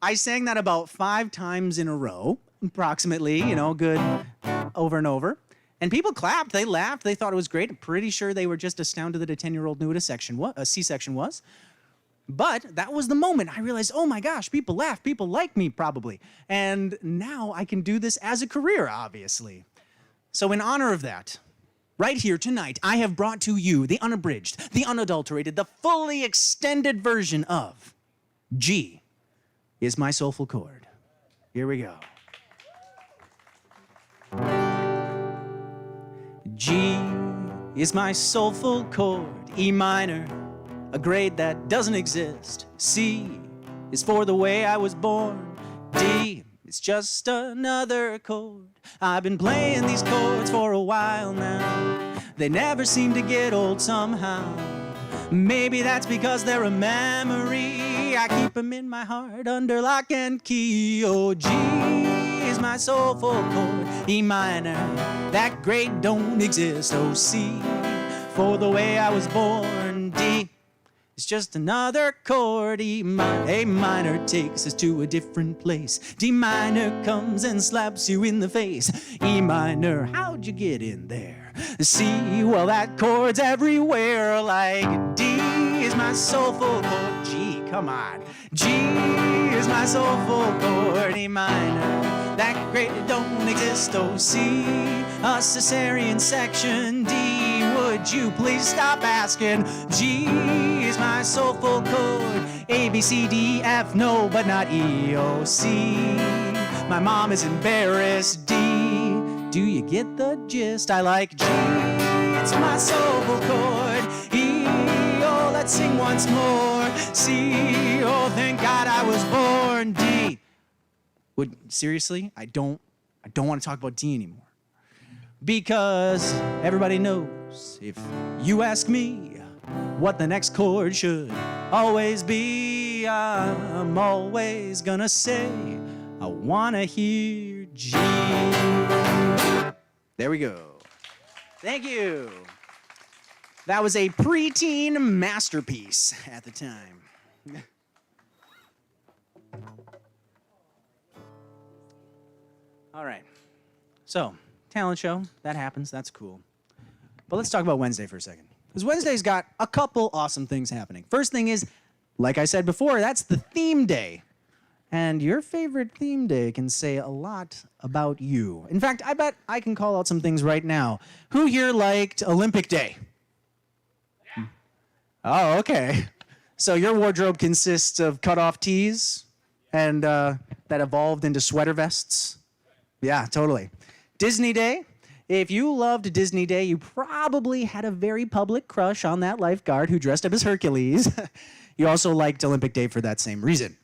I sang that about 5 times in a row, approximately, good over and over. And people clapped, they laughed, they thought it was great. I'm pretty sure they were just astounded that a 10-year-old knew what a C-section was. But that was the moment I realized, oh my gosh, people laugh, people like me probably. And now I can do this as a career, obviously. So in honor of that, right here tonight, I have brought to you the unabridged, the unadulterated, the fully extended version of G is my soulful chord. Here we go. G is my soulful chord, E minor, a grade that doesn't exist. C is for the way I was born. D is just another chord. I've been playing these chords for a while now. They never seem to get old somehow. Maybe that's because they're a memory. I keep them in my heart under lock and key. Oh, G is my soulful chord, E minor, that grade don't exist. Oh, C for the way I was born. D it's just another chord, A minor takes us to a different place. D minor comes and slaps you in the face. E minor, how'd you get in there? C, well that chord's everywhere. Like D is my soulful chord, G, come on. G is my soulful chord, E minor, that grade don't exist. Oh, C, a cesarean section. D, would you please stop asking? G is my soulful chord, A, B, C, D, F, no, but not E, O, C. My mom is embarrassed. D, do you get the gist? I like G, it's my soulful chord. E, oh, let's sing once more. C, oh, thank God I was born. D, seriously, I don't want to talk about D anymore. Because everybody knows, if you ask me what the next chord should always be, I'm always gonna say, I wanna hear G. There we go. Thank you. That was a preteen masterpiece at the time. All right. So, talent show, that happens, that's cool. But let's talk about Wednesday for a second. Because Wednesday's got a couple awesome things happening. First thing is, like I said before, that's the theme day. And your favorite theme day can say a lot about you. In fact, I bet I can call out some things right now. Who here liked Olympic Day? Yeah. Oh, okay. So your wardrobe consists of cut-off tees and that evolved into sweater vests? Yeah, totally. Disney Day. If you loved Disney Day, you probably had a very public crush on that lifeguard who dressed up as Hercules. You also liked Olympic Day for that same reason.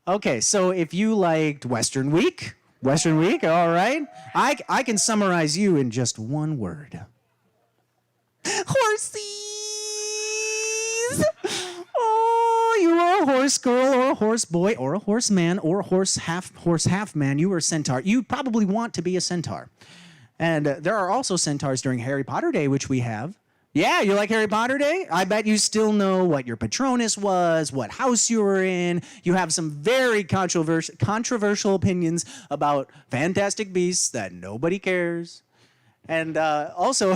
Okay, so if you liked Western Week, all right. I can summarize you in just one word. Horsies! Oh, you were a horse girl or a horse boy or a horse man or a horse half man. You were a centaur. You probably want to be a centaur. And there are also centaurs during Harry Potter Day, which we have. Yeah, you like Harry Potter Day? I bet you still know what your Patronus was, what house you were in. You have some very controversial opinions about Fantastic Beasts that nobody cares. And also,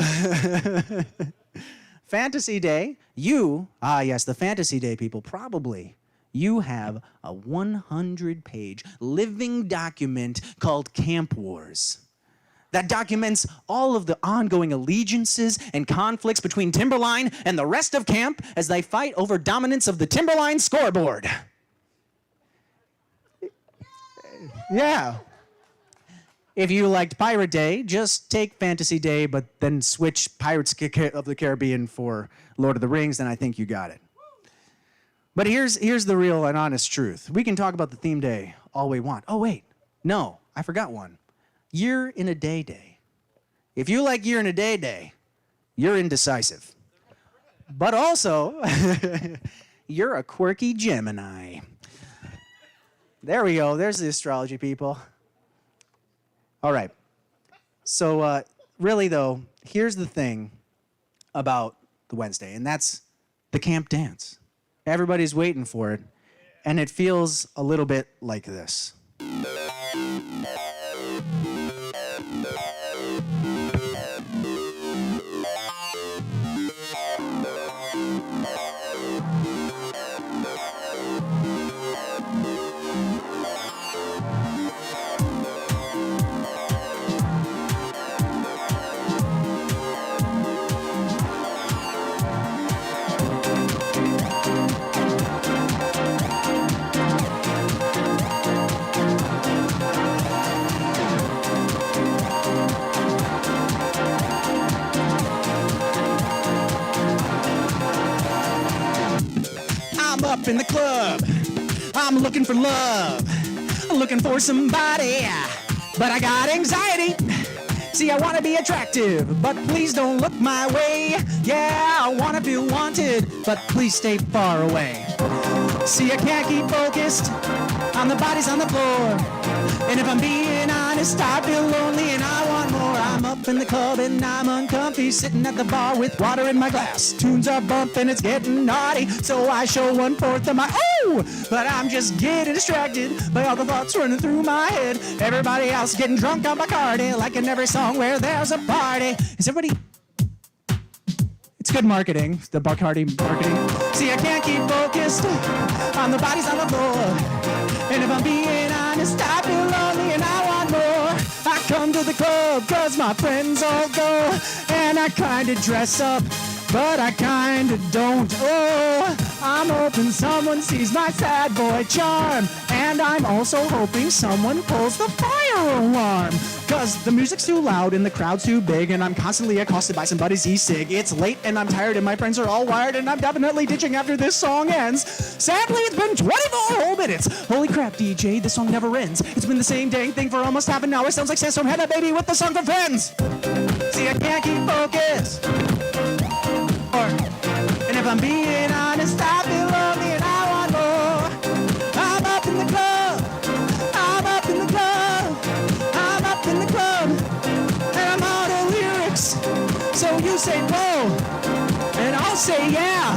Fantasy Day, yes, the Fantasy Day people, probably you have a 100-page living document called Camp Wars that documents all of the ongoing allegiances and conflicts between Timberline and the rest of camp as they fight over dominance of the Timberline scoreboard. Yeah. If you liked Pirate Day, just take Fantasy Day, but then switch Pirates of the Caribbean for Lord of the Rings, and I think you got it. But here's the real and honest truth. We can talk about the theme day all we want. Oh, wait. No, I forgot one. Year in a Day Day. If you like Year in a Day Day, you're indecisive. But also, you're a quirky Gemini. There we go. There's the astrology people. All right. So really, though, here's the thing about the Wednesday, and that's the camp dance. Everybody's waiting for it, and it feels a little bit like this. I'm up in the club, I'm looking for love, looking for somebody, but I got anxiety. See, I wanna be attractive, but please don't look my way. Yeah, I wanna feel wanted, but please stay far away. See, I can't keep focused on the bodies on the floor, and if I'm being honest, I feel lonely and I want more. I'm up in the club and I'm uncomfy, sitting at the bar with water in my glass. Tunes are bumping, it's getting naughty, so I show 1/4 of my but I'm just getting distracted by all the thoughts running through my head. Everybody else getting drunk on Bacardi, like in every song where there's a party. Is everybody... It's good marketing, the Bacardi marketing. See, I can't keep focused on the bodies on the floor, and if I'm being honest, I feel lonely and I want more. I come to the club cause my friends all go, and I kinda dress up, but I kinda don't. Oh, I'm hoping someone sees my sad boy charm, and I'm also hoping someone pulls the fire alarm. Cause the music's too loud and the crowd's too big, and I'm constantly accosted by somebody's e-cig. It's late and I'm tired and my friends are all wired, and I'm definitely ditching after this song ends. Sadly, it's been 24 whole minutes. Holy crap, DJ, this song never ends. It's been the same dang thing for almost half an hour. Sounds like Sandstorm had a baby with the song for friends. See, I can't keep focused. And if I'm being honest, I feel lonely and I want more. I'm up in the club, I'm up in the club, I'm up in the club, and I'm out of lyrics. So you say whoa, and I'll say yeah,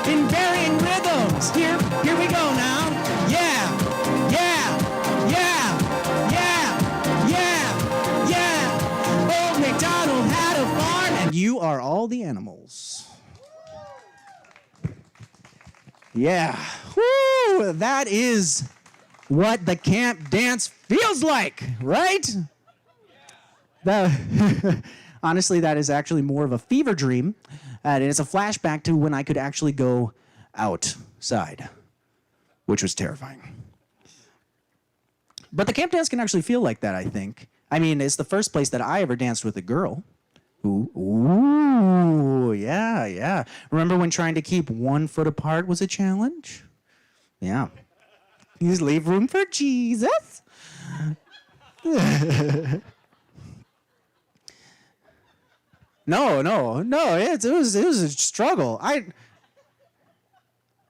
in varying rhythms. Here we go now. Yeah, yeah, yeah, yeah, yeah, yeah. Old MacDonald had a farm, and you are all the animals. Yeah, woo, that is what the camp dance feels like, right? Honestly, that is actually more of a fever dream, and it's a flashback to when I could actually go outside, which was terrifying. But the camp dance can actually feel like that, I think. I mean, it's the first place that I ever danced with a girl. Ooh, yeah. Remember when trying to keep 1 foot apart was a challenge? Yeah. You just leave room for Jesus. No. It was a struggle. I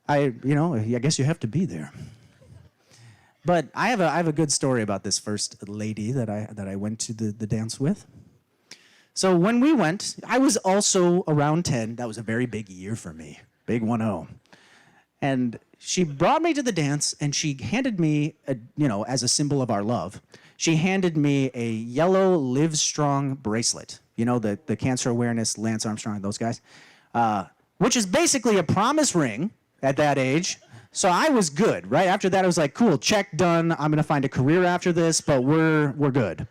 guess you have to be there. But I have a good story about this first lady that I went to the dance with. So when we went, I was also around 10. That was a very big year for me. Big 1-0. And she brought me to the dance, and she handed me, as a symbol of our love, she handed me a yellow Live Strong bracelet. You know, the cancer awareness, Lance Armstrong, those guys. Which is basically a promise ring at that age. So I was good, right? After that, I was like, cool, check, done. I'm going to find a career after this, but we're good.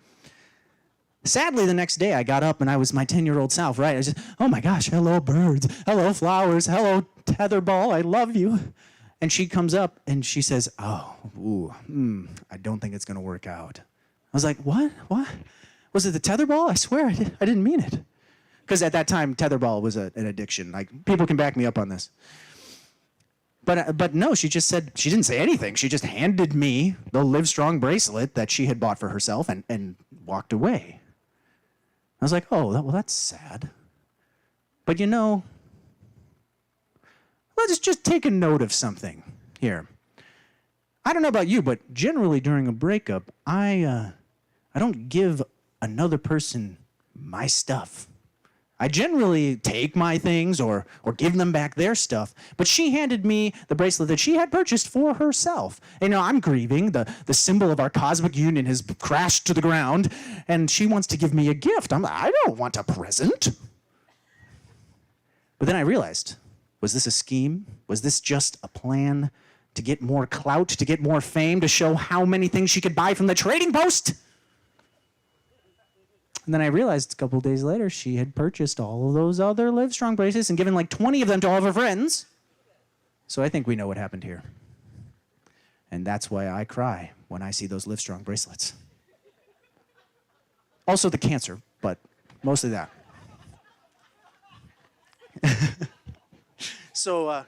Sadly, the next day, I got up and I was my 10-year-old self, right? I was just, oh my gosh, hello birds, hello flowers, hello tetherball, I love you. And she comes up and she says, I don't think it's going to work out. I was like, what? Was it the tetherball? I swear I didn't mean it. Because at that time, tetherball was an addiction. Like, people can back me up on this. But no, she just said, she didn't say anything. She just handed me the Livestrong bracelet that she had bought for herself and walked away. I was like, well, that's sad. But you know, let's just take a note of something here. I don't know about you, but generally during a breakup, I don't give another person my stuff. I generally take my things or give them back their stuff, but she handed me the bracelet that she had purchased for herself. And, you know, I'm grieving. The symbol of our cosmic union has crashed to the ground, and she wants to give me a gift. I don't want a present. But then I realized, was this a scheme? Was this just a plan to get more clout, to get more fame, to show how many things she could buy from the trading post? And then I realized a couple of days later, she had purchased all of those other Livestrong bracelets and given like 20 of them to all of her friends. So I think we know what happened here. And that's why I cry when I see those Livestrong bracelets. Also the cancer, but mostly that. So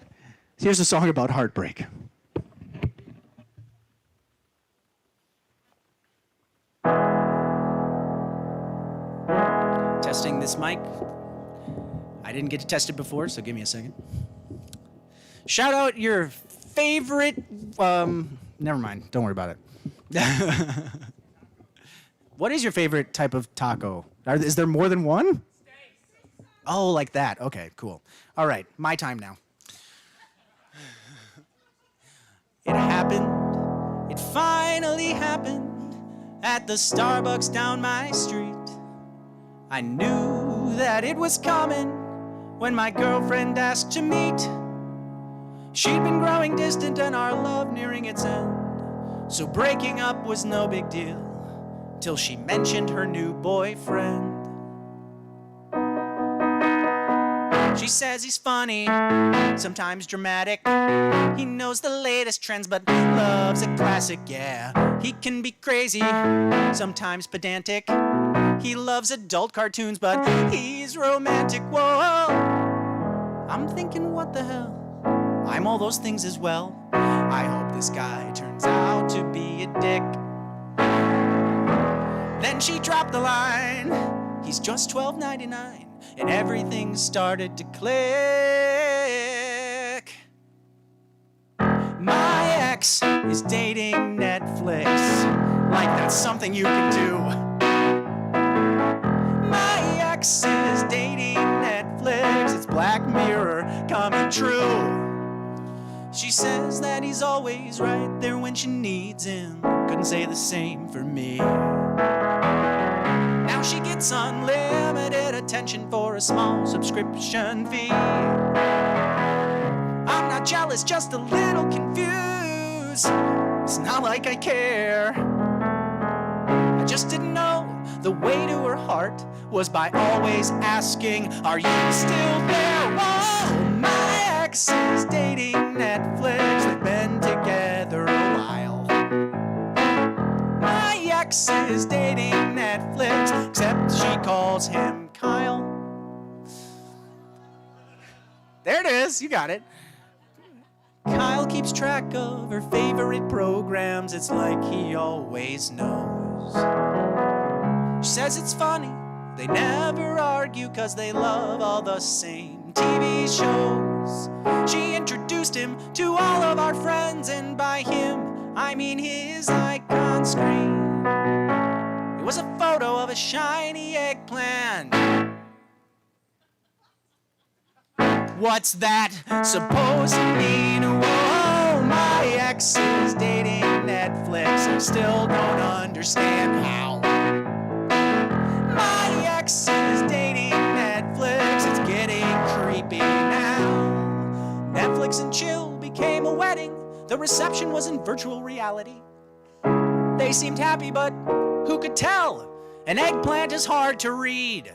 here's a song about heartbreak. Testing this mic. I didn't get to test it before, so give me a second. Shout out your favorite, never mind, don't worry about it. What is your favorite type of taco? Is there more than one? Steaks. Oh, like that. Okay, cool. All right, my time now. It happened, it finally happened at the Starbucks down my street. I knew that it was coming when my girlfriend asked to meet. She'd been growing distant and our love nearing its end, so breaking up was no big deal till she mentioned her new boyfriend. She says he's funny, sometimes dramatic. He knows the latest trends but loves a classic, yeah. He can be crazy, sometimes pedantic. He loves adult cartoons but he's romantic, whoa. I'm thinking, what the hell? I'm all those things as well. I hope this guy turns out to be a dick. Then she dropped the line, he's just $12.99. And everything started to click. My ex is dating Netflix, like that's something you can do. My ex is dating Netflix, it's Black Mirror coming true. She says that he's always right there when she needs him. Couldn't say the same for me. Now she gets unlimited attention for a small subscription fee. I'm not jealous, just a little confused. It's not like I care. I just didn't know the way to her heart was by always asking, are you still there? Whoa, my ex is dating Netflix. They've been together a while. My ex is dating Netflix, except she calls him Kyle. There it is, you got it. Kyle keeps track of her favorite programs, it's like he always knows. She says it's funny, they never argue cause they love all the same TV shows. She introduced him to all of our friends, and by him, I mean his icon screen. It was a photo of a shiny eggplant. What's that supposed to mean? Whoa, my ex is dating Netflix. I still don't understand how. My ex is dating Netflix and chill became a wedding. The reception was in virtual reality. They seemed happy, but who could tell? An eggplant is hard to read.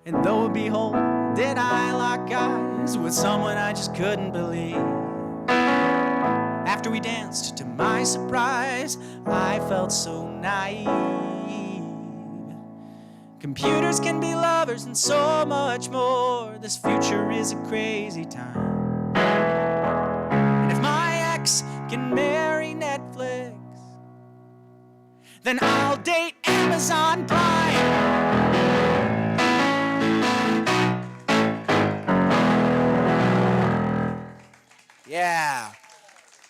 And lo and behold, did I lock eyes with someone I just couldn't believe. After we danced, to my surprise, I felt so naive. Computers can be lovers and so much more. This future is a crazy time. And if my ex can marry Netflix, then I'll date Amazon Prime. Yeah.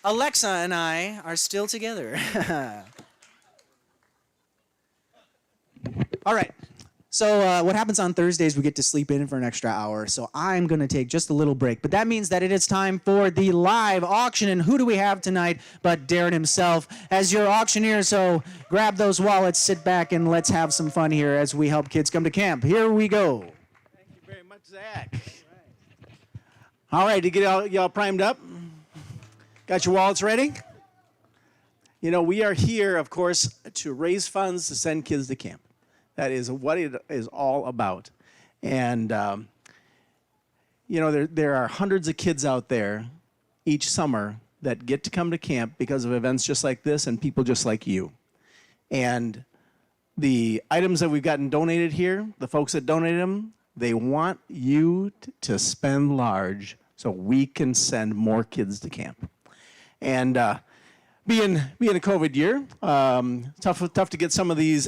Alexa and I are still together. All right. So what happens on Thursdays, we get to sleep in for an extra hour. So I'm going to take just a little break. But that means that it is time for the live auction. And who do we have tonight but Darren himself as your auctioneer? So grab those wallets, sit back, and let's have some fun here as we help kids come to camp. Here we go. Thank you very much, Zach. All right, to get y'all primed up? Got your wallets ready? You know, we are here, of course, to raise funds to send kids to camp. That is what it is all about. And, you know, there are hundreds of kids out there each summer that get to come to camp because of events just like this and people just like you. And the items that we've gotten donated here, the folks that donated them, they want you to spend large so we can send more kids to camp. And being a COVID year, tough to get some of these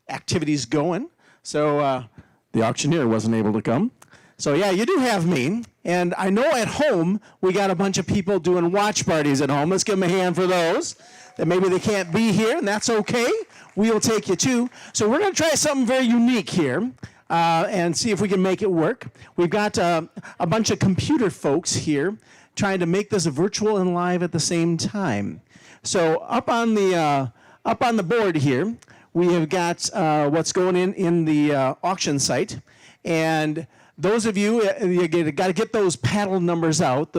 activities going. So the auctioneer wasn't able to come. So yeah, you do have me. And I know at home, we got a bunch of people doing watch parties at home. Let's give them a hand for those. That maybe they can't be here, and that's okay. We'll take you too. So we're going to try something very unique here and see if we can make it work. We've got a bunch of computer folks here trying to make this virtual and live at the same time. So up on the board here, we have got what's going in the auction site, and those of you got to get those paddle numbers out.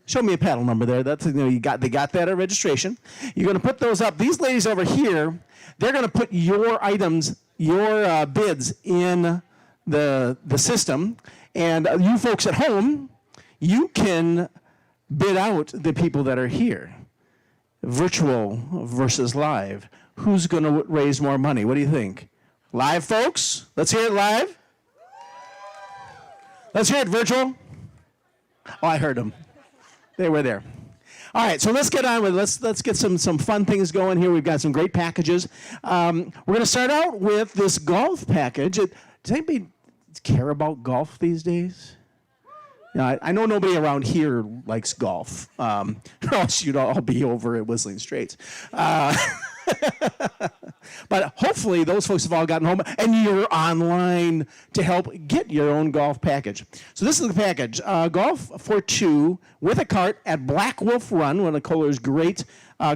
Show me a paddle number there. That's, they got that at registration. You're going to put those up. These ladies over here, they're going to put your items, your bids in the system, and you folks at home, you can bid out the people that are here. Virtual versus live. Who's going to raise more money? What do you think? Live, folks? Let's hear it live. Let's hear it virtual. Oh, I heard them. They were there. All right, so let's get on with it. Let's get some fun things going here. We've got some great packages. We're going to start out with this golf package. Does anybody care about golf these days? Yeah, I know nobody around here likes golf, or else you'd all be over at Whistling Straits. But hopefully those folks have all gotten home and you're online to help get your own golf package. So this is the package. Golf for two with a cart at Black Wolf Run, one of Kohler's great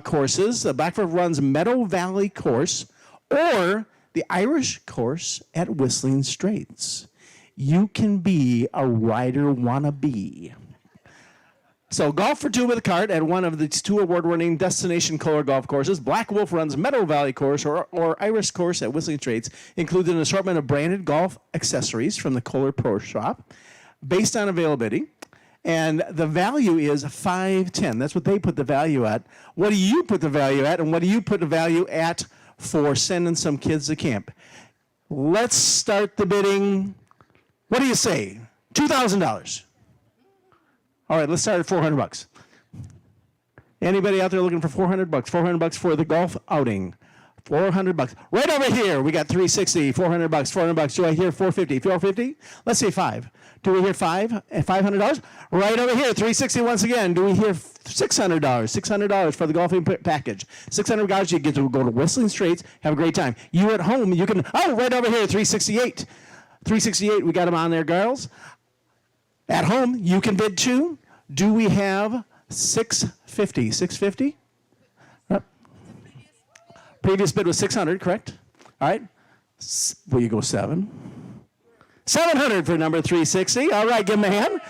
courses. Black Wolf Run's Meadow Valley course or the Irish course at Whistling Straits. You can be a rider wannabe. So golf for two with a cart at one of the two award-winning Destination Kohler golf courses. Black Wolf Run's Meadow Valley course or Irish course at Whistling Straits includes an assortment of branded golf accessories from the Kohler Pro Shop based on availability. And the value is $510. That's what they put the value at. What do you put the value at? And what do you put the value at for sending some kids to camp? Let's start the bidding. What do you say? $2,000. All right, let's start at $400. Anybody out there looking for $400? $400 for the golf outing. $400. Right over here, we got $360, $400, $400. Do I hear $450? $450? Let's say $5. Do we hear $5 at $500? Right over here, $360 once again. Do we hear $600? $600 for the golfing package. $600, you get to go to Whistling Straits, have a great time. You at home, you can, right over here, $368. $368, we got them on there, girls. At home, you can bid too. Do we have $650? $650? Previous bid was $600, correct? All right. Will you go $700 for number 360. All right, give him a hand.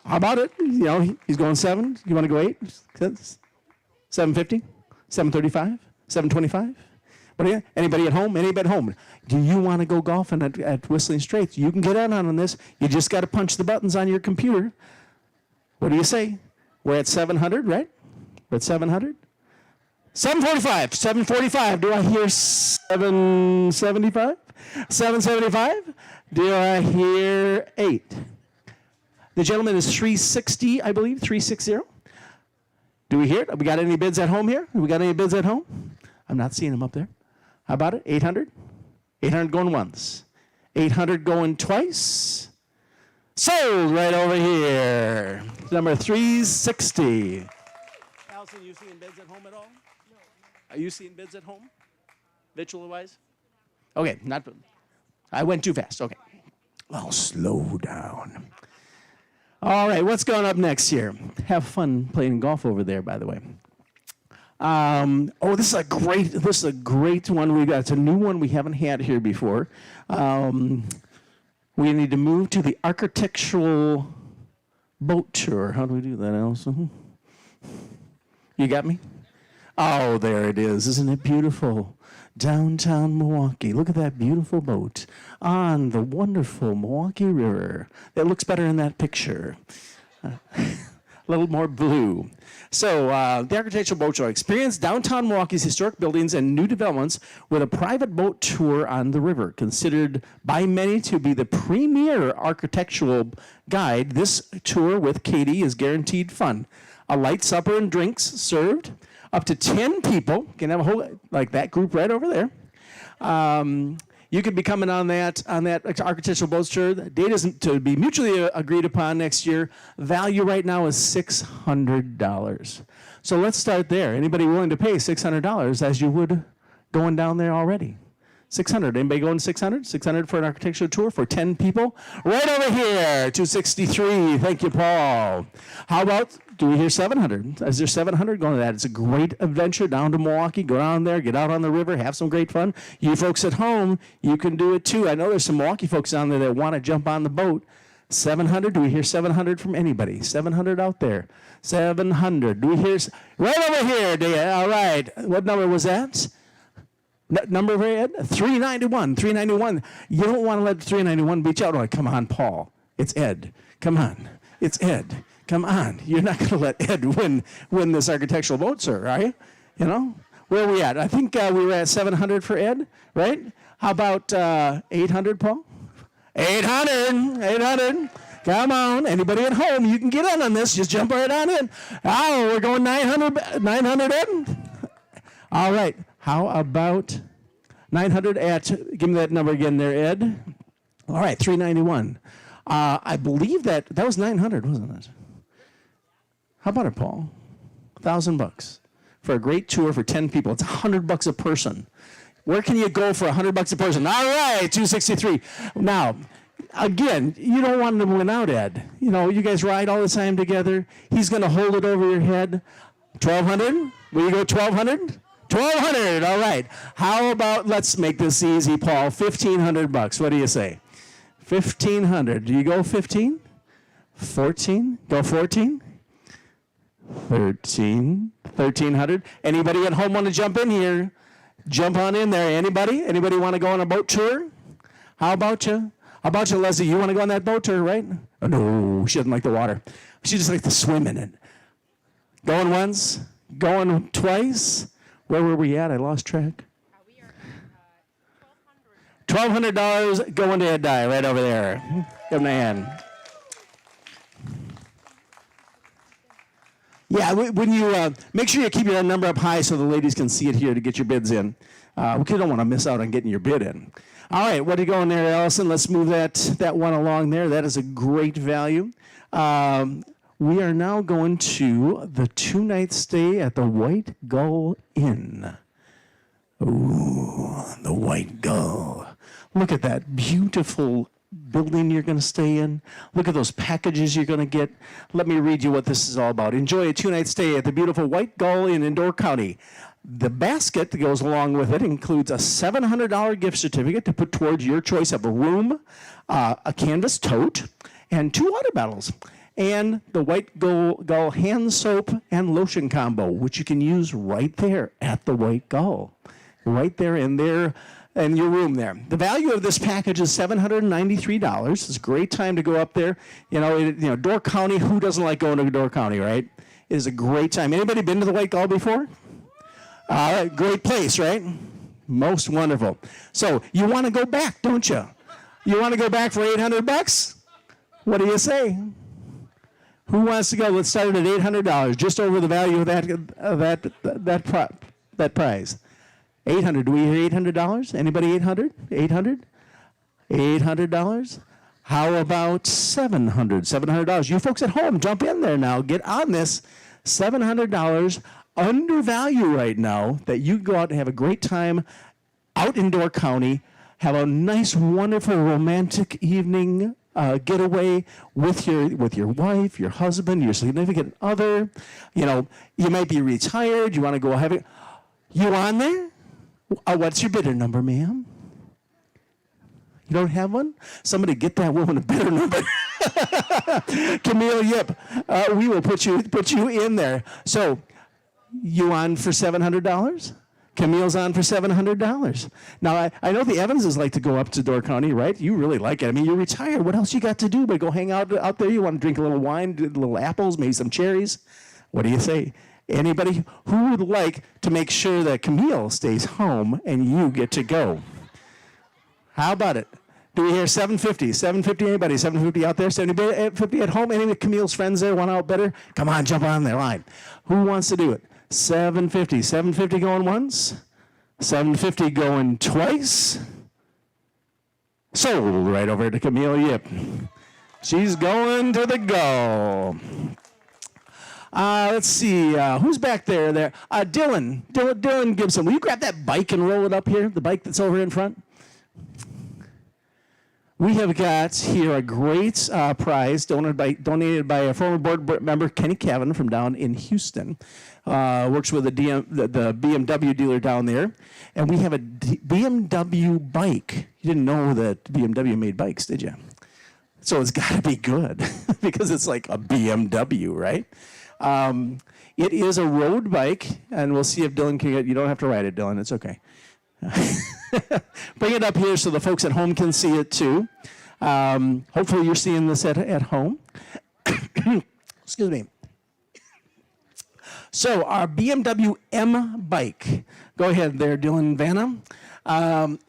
How about it? You know, he's going 7. You want to go 8? 750? 735? 725? What do you, anybody at home? Anybody at home? Do you want to go golfing at Whistling Straits? You can get on this. You just got to punch the buttons on your computer. What do you say? We're at 700, right? We're at 700? 745. 745. Do I hear 775? 775? Do I hear 8? The gentleman is 360, I believe, 360. Do we hear it? We got any bids at home here? We got any bids at home? I'm not seeing them up there. How about it? 800? 800 going once. 800 going twice. Sold right over here. Number 360. Allison, you seeing bids at home at all? No. Are you seeing bids at home? Virtual-wise? Okay, not. I went too fast. Okay. Well, slow down. All right, what's going up next here? Have fun playing golf over there, by the way. This is a great one we got. It's a new one we haven't had here before. We need to move to the architectural boat tour. How do we do that, Allison? You got me? Oh, there it is. Isn't it beautiful? Downtown Milwaukee. Look at that beautiful boat on the wonderful Milwaukee River. It looks better in that picture. A little more blue. So, the Architectural Boat Show. Experience downtown Milwaukee's historic buildings and new developments with a private boat tour on the river. Considered by many to be the premier architectural guide, this tour with Katie is guaranteed fun. A light supper and drinks served. Up to 10 people. Can have a whole, like that group right over there. You could be coming on that architectural boat tour. The date isn't to be mutually agreed upon next year. Value right now is $600. So let's start there. Anybody willing to pay $600 as you would going down there already? 600. Anybody going 600? 600 for an architectural tour for 10 people? Right over here, 263. Thank you, Paul. How about, do we hear 700? Is there 700 going to that? It's a great adventure down to Milwaukee. Go down there, get out on the river, have some great fun. You folks at home, you can do it too. I know there's some Milwaukee folks down there that want to jump on the boat. 700? Do we hear 700 from anybody? 700 out there. 700. Do we hear? Right over here, all right. What number was that? Number of Ed? 391. 391. You don't want to let 391 beat you out. Like, come on, Paul. It's Ed. Come on. It's Ed. Come on. You're not going to let Ed win this architectural boat, sir, are you? You know? Where are we at? I think we were at 700 for Ed, right? How about 800, Paul? 800. 800. Come on. Anybody at home, you can get in on this. Just jump right on in. Oh, we're going 900. 900, Ed? All right. How about 900 at, give me that number again there, Ed. All right, 391. I believe that was 900, wasn't it? How about it, Paul? $1,000 for a great tour for 10 people. It's $100 a person. Where can you go for $100 a person? All right, 263. Now, again, you don't want to win out, Ed. You know, you guys ride all the time together. He's going to hold it over your head. 1,200? Will you go 1,200? 1,200, all right. How about, let's make this easy, Paul, $1,500. What do you say? 1,500. Do you go 15? 14? Go 14? 13? 1,300? Anybody at home want to jump in here? Jump on in there. Anybody? Anybody want to go on a boat tour? How about you? How about you, Leslie? You want to go on that boat tour, right? Oh, no, she doesn't like the water. She just likes to swim in it. Going once? Going twice? Where were we at? I lost track. We are at $1,200 going to Ed Dye right over there. Give him a hand. Yeah, when you make sure you keep your number up high so the ladies can see it here to get your bids in. We don't want to miss out on getting your bid in. All right, what are you going there, Allison? Let's move that one along there. That is a great value. We are now going to the 2-night stay at the White Gull Inn. Ooh, the White Gull. Look at that beautiful building you're going to stay in. Look at those packages you're going to get. Let me read you what this is all about. Enjoy a 2-night stay at the beautiful White Gull Inn in Door County. The basket that goes along with it includes a $700 gift certificate to put towards your choice of a room, a canvas tote, and 2 water bottles. and the White Gull hand soap and lotion combo, which you can use right there at the White Gull, right there in your room there. The value of this package is $793. It's a great time to go up there. Door County, who doesn't like going to Door County, right? It is a great time. Anybody been to the White Gull before? Great place, right? Most wonderful. So you want to go back, don't you? You want to go back for $800? What do you say? Who wants to go? Let's start at $800, just over the value of that prize. $800. Do we hear $800? Anybody 800? 800? $800? How about $700? $700. You folks at home, jump in there now. Get on this. $700 under value right now that you go out and have a great time out in Door County. Have a nice, wonderful, romantic evening getaway with your wife, your husband, your significant other. You might be retired. You want to go have it. You on there? What's your bidder number, ma'am? You don't have one? Somebody get that woman a bidder number. Camille Yip, we will put you in there. So, you on for $700? Camille's on for $700. Now, I know the Evanses like to go up to Door County, right? You really like it. I mean, you're retired. What else you got to do but go hang out there? You want to drink a little wine, a little apples, maybe some cherries? What do you say? Anybody who would like to make sure that Camille stays home and you get to go? How about it? Do we hear 750? 750, anybody? 750 out there? 750 at home? Any of Camille's friends there want out better? Come on, jump on their line. Who wants to do it? 750. 750 going once? 750 going twice? Sold right over to Camille Yip. She's going to the goal. Let's see, who's back there? Dylan Gibson. Will you grab that bike and roll it up here? The bike that's over in front? We have got here a great prize donated by a former board member, Kenny Cavan, from down in Houston. Works with the BMW dealer down there. And we have a BMW bike. You didn't know that BMW made bikes, did you? So it's got to be good because it's like a BMW, right? It is a road bike, and we'll see if Dylan can get. You don't have to ride it, Dylan. It's okay. Bring it up here so the folks at home can see it too. Hopefully you're seeing this at home. Excuse me. So our BMW M bike. Go ahead there, Dylan Vanna.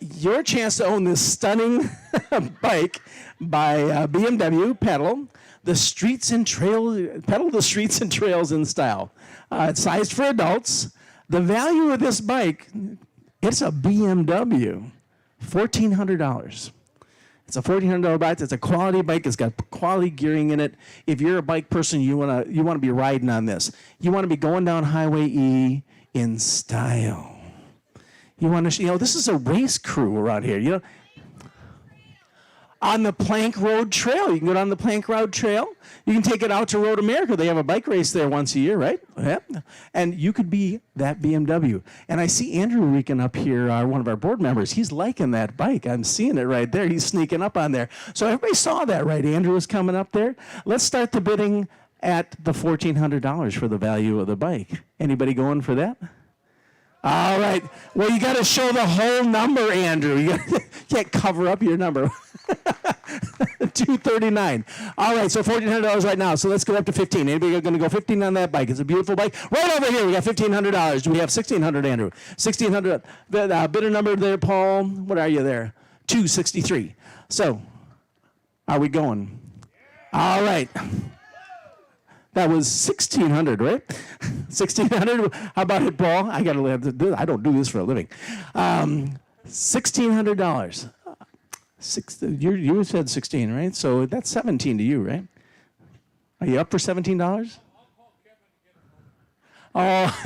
Your chance to own this stunning bike by BMW Pedal the streets and trails in style. It's sized for adults. The value of this bike, it's a BMW, $1,400. It's a $1,400 bike. It's a quality bike. It's got quality gearing in it. If you're a bike person, you wanna be riding on this. You want to be going down Highway E in style. You want to, this is a race crew around here. On the Plank Road Trail. You can go down the Plank Road Trail. You can take it out to Road America. They have a bike race there once a year, right? Yeah. And you could be that BMW. And I see Andrew Reekin up here, one of our board members. He's liking that bike. I'm seeing it right there. He's sneaking up on there. So everybody saw that, right? Andrew was coming up there. Let's start the bidding at the $1,400 for the value of the bike. Anybody going for that? All right. Well, you got to show the whole number, Andrew. You can't cover up your number. $239. All right, so $1,400 right now. So let's go up to $1,500. Anybody going to go $1,500 on that bike? It's a beautiful bike. Right over here, we got $1,500. Do we have $1,600, Andrew? $1,600. Bidder number there, Paul. What are you there? $263. So, are we going? All right. That was $1,600, right? $1,600. How about it, Paul? I got to live. I don't do this for a living. $1,600. You said 16, right? So that's 17 to you, right? Are you up for $17? Oh.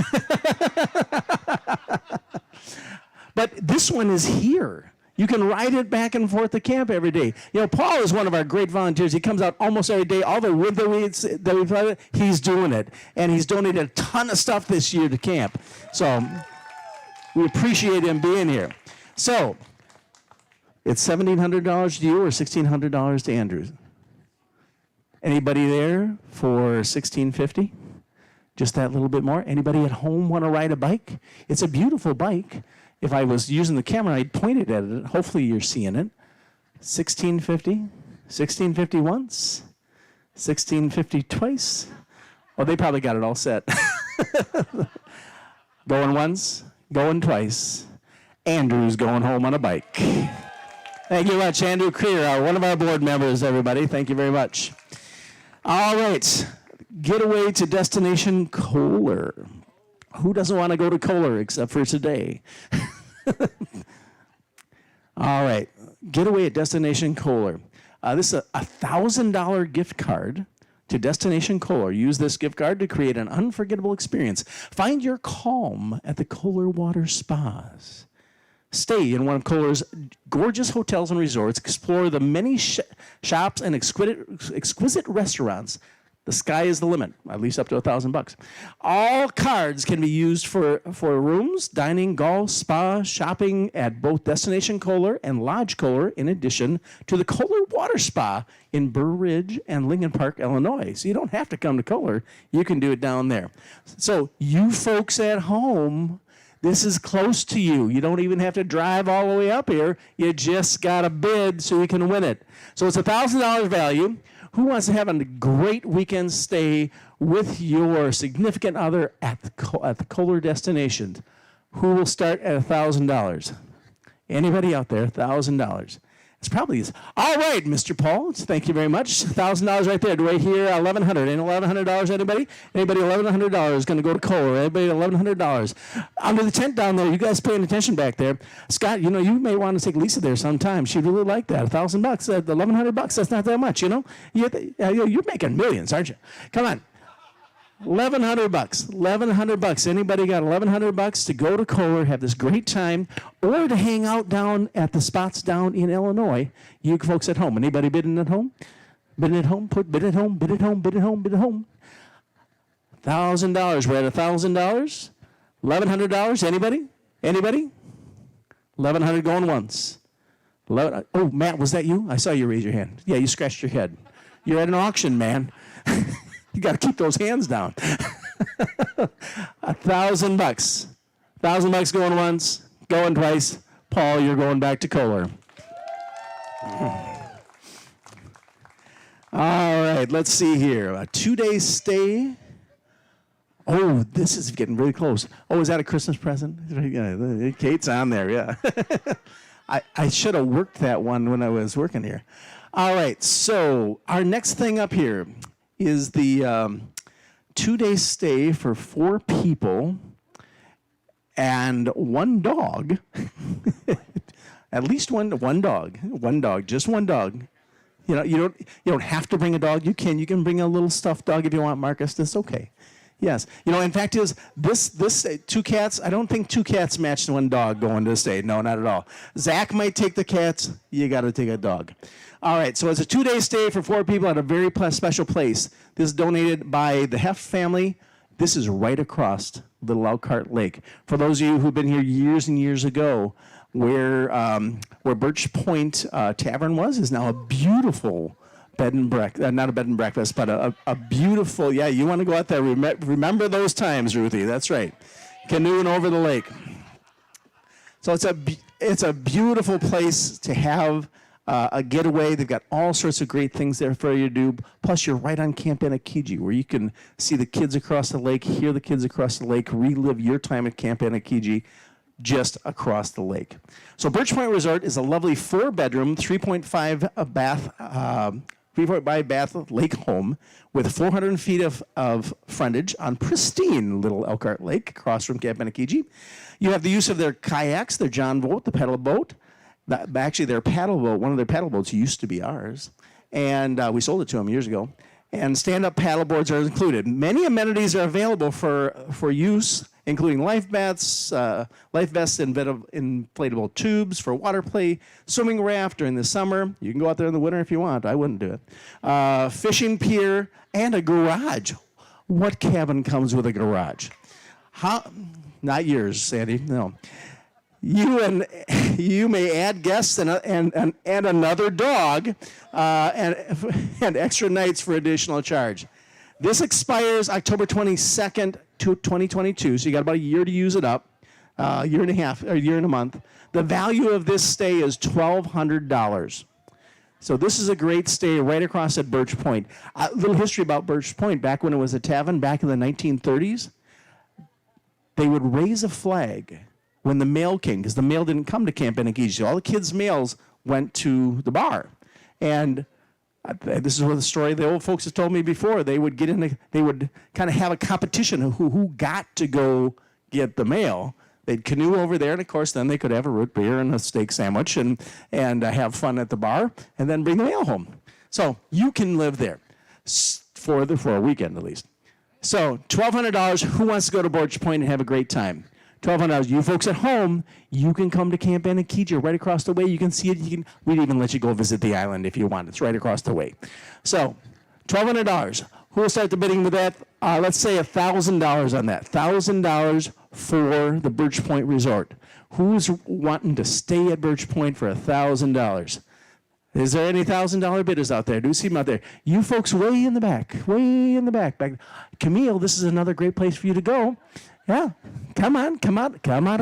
But this one is here. You can ride it back and forth to camp every day. Paul is one of our great volunteers. He comes out almost every day. All the wood that we've had, he's doing it. And he's donated a ton of stuff this year to camp. So we appreciate him being here. So it's $1,700 to you or $1,600 to Andrew? Anybody there for $16.50? Just that little bit more? Anybody at home want to ride a bike? It's a beautiful bike. If I was using the camera, I'd point it at it. Hopefully you're seeing it. $16.50? $16.50 once? $16.50 twice? Oh, they probably got it all set. Going once, going twice. Andrew's going home on a bike. Thank you very much, Andrew Creer, one of our board members, everybody. Thank you very much. All right. Getaway to Destination Kohler. Who doesn't want to go to Kohler except for today? All right. Getaway at Destination Kohler. This is a $1,000 gift card to Destination Kohler. Use this gift card to create an unforgettable experience. Find your calm at the Kohler Water Spas. Stay in one of Kohler's gorgeous hotels and resorts. Explore the many shops and exquisite restaurants. The sky is the limit, at least up to $1,000. All cards can be used for rooms, dining, golf, spa, shopping at both Destination Kohler and Lodge Kohler, in addition to the Kohler Water Spa in Burr Ridge and Lincoln Park, Illinois. So you don't have to come to Kohler. You can do it down there. So you folks at home, this is close to you. You don't even have to drive all the way up here. You just got to bid so you can win it. So it's $1,000 value. Who wants to have a great weekend stay with your significant other at the Kohler destination? Who will start at $1,000? Anybody out there? $1,000. It's probably all right, Mr. Paul. Thank you very much. $1,000 right there. Do I hear $1,100? Ain't $1,100? Anybody? Anybody? $1,100 is going to go to Kohler. Anybody? $1,100 under the tent down there. You guys paying attention back there? Scott, you may want to take Lisa there sometime. She'd really like that. $1,000, $1,100. That's not that much, You're making millions, aren't you? Come on. $1,100. $1,100. Anybody got $1,100 to go to Kohler, have this great time, or to hang out down at the spots down in Illinois? You folks at home. Anybody bidding at home? Bidding at home? Put bid at home. Bid at home. Bid at home. Bid at home. $1,000. We're at $1,000. $1,100. Anybody? Anybody? $1,100 going once. Oh, Matt, was that you? I saw you raise your hand. Yeah, you scratched your head. You're at an auction, man. You got to keep those hands down. $1,000. $1,000 going once, going twice. Paul, you're going back to Kohler. All right, let's see here. A 2-day stay. Oh, this is getting really close. Oh, is that a Christmas present? Yeah, Kate's on there, yeah. I should have worked that one when I was working here. All right, so our next thing up here is the 2-day stay for 4 people and 1 dog. At least one dog. One dog, just one dog. You don't have to bring a dog. You can bring a little stuffed dog if you want, Marcus. That's okay. Yes. In fact, this 2 cats, I don't think 2 cats match 1 dog going to the stay. No, not at all. Zach might take the cats. You got to take a dog. All right, so it's a 2-day stay for 4 people at a very special place. This is donated by the Heft family. This is right across Little Elkhart Lake. For those of you who've been here years and years ago, where Birch Point Tavern is now a beautiful bed and breakfast. Not a bed and breakfast, but a beautiful, yeah, you want to go out there. Remember those times, Ruthie. That's right. Canoeing over the lake. So it's a beautiful place to have a getaway. They've got all sorts of great things there for you to do. Plus, you're right on Camp Anokijig, where you can see the kids across the lake, hear the kids across the lake, relive your time at Camp Anokijig just across the lake. So Birch Point Resort is a lovely 4-bedroom, 3.5 bath lake home with 400 feet of frontage on pristine Little Elkhart Lake across from Camp Anokijig. You have the use of their kayaks, their John boat, the pedal boat. Actually, their paddle boat, one of their paddle boats used to be ours, and we sold it to them years ago. And stand-up paddle boards are included. Many amenities are available for use, including life vests, and inflatable tubes for water play, swimming raft during the summer. You can go out there in the winter if you want. I wouldn't do it. Fishing pier, and a garage. What cabin comes with a garage? Not yours, Sandy. No. You and you may add guests and another dog and extra nights for additional charge. This expires October 22nd, 2022, so you got about a year to use it up, a year and a half, or a year and a month. The value of this stay is $1,200. So this is a great stay right across at Birch Point. A little history about Birch Point. Back when it was a tavern, back in the 1930s, they would raise a flag when the mail came, because the mail didn't come to Camp Anokijig. So all the kids' mails went to the bar. And this is where the story the old folks have told me before. They would they would kind of have a competition of who got to go get the mail. They'd canoe over there, and of course, then they could have a root beer and a steak sandwich and have fun at the bar, and then bring the mail home. So you can live there for a weekend at least. So $1,200. Who wants to go to Birch Point and have a great time? $1,200. You folks at home, you can come to Camp Anokijig right across the way. You can see it. We'd even let you go visit the island if you want. It's right across the way. So $1,200. Who will start the bidding with that? Let's say $1,000 on that. $1,000 for the Birch Point Resort. Who's wanting to stay at Birch Point for $1,000? Is there any $1,000 bidders out there? Do you see them out there? You folks way in the back. Camille, this is another great place for you to go. Yeah, come out of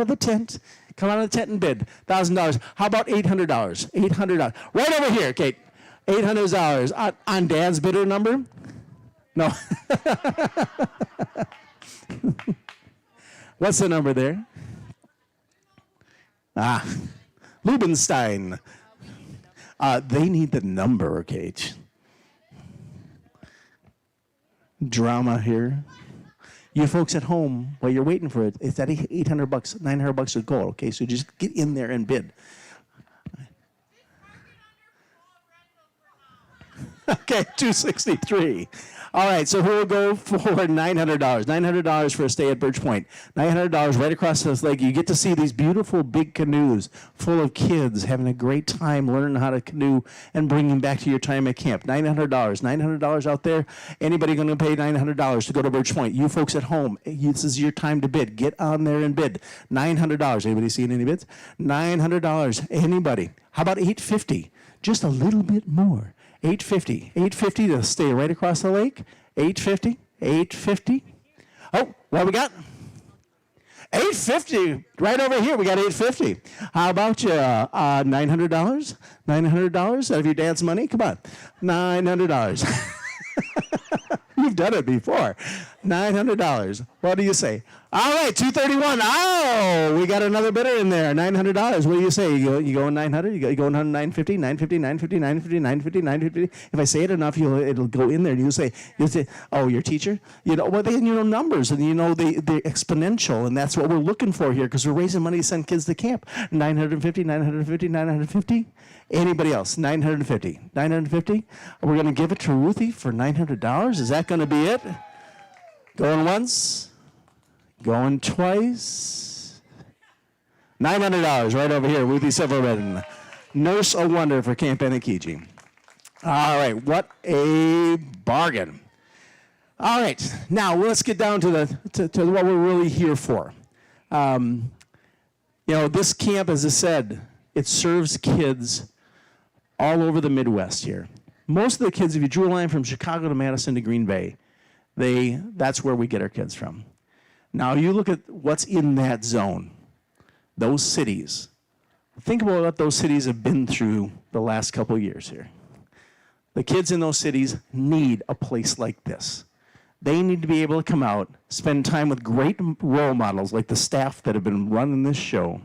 the tent. Come out of the tent and bid. $1,000. How about $800? $800. Right over here, Kate. $800 on Dad's bidder number? No. What's the number there? Lubenstein. They need the number, Kate. Drama here. You folks at home, while you're waiting for it, it's at $800, $900 to go. Okay, so just get in there and bid. Okay, $263. All right, so who will go for $900? $900 for a stay at Birch Point. $900 right across this lake. You get to see these beautiful big canoes full of kids having a great time learning how to canoe and bringing back to your time at camp. $900. $900 out there. Anybody going to pay $900 to go to Birch Point? You folks at home, this is your time to bid. Get on there and bid. $900. Anybody seeing any bids? $900. Anybody? How about $850? Just a little bit more. $850 to stay right across the lake. $850. Oh, what we got? $850 right over here. We got $850. How about you? $900. $900 out of your dad's money. Come on, $900. You've done it before. $900. What do you say? All right, $231. Oh, we got another bidder in there. $900. What do you say? You go 900. You go 950, 950, 950, 950, 950, 950. If I say it enough, it'll go in there. And you'll say, oh, your teacher. Well, they numbers, and the exponential, and that's what we're looking for here because we're raising money to send kids to camp. 950, 950, 950. Anybody else? 950. 950. We're going to give it to Ruthie for $900. Is that going to be it? Going once. Going twice. $900 right over here, Ruthie Silverman. Nurse a wonder for Camp Anokijig. All right, what a bargain. All right, now let's get down to what we're really here for. This camp, as I said, it serves kids all over the Midwest here. Most of the kids, if you drew a line from Chicago to Madison to Green Bay, that's where we get our kids from. Now, you look at what's in that zone, those cities. Think about what those cities have been through the last couple of years here. The kids in those cities need a place like this. They need to be able to come out, spend time with great role models like the staff that have been running this show.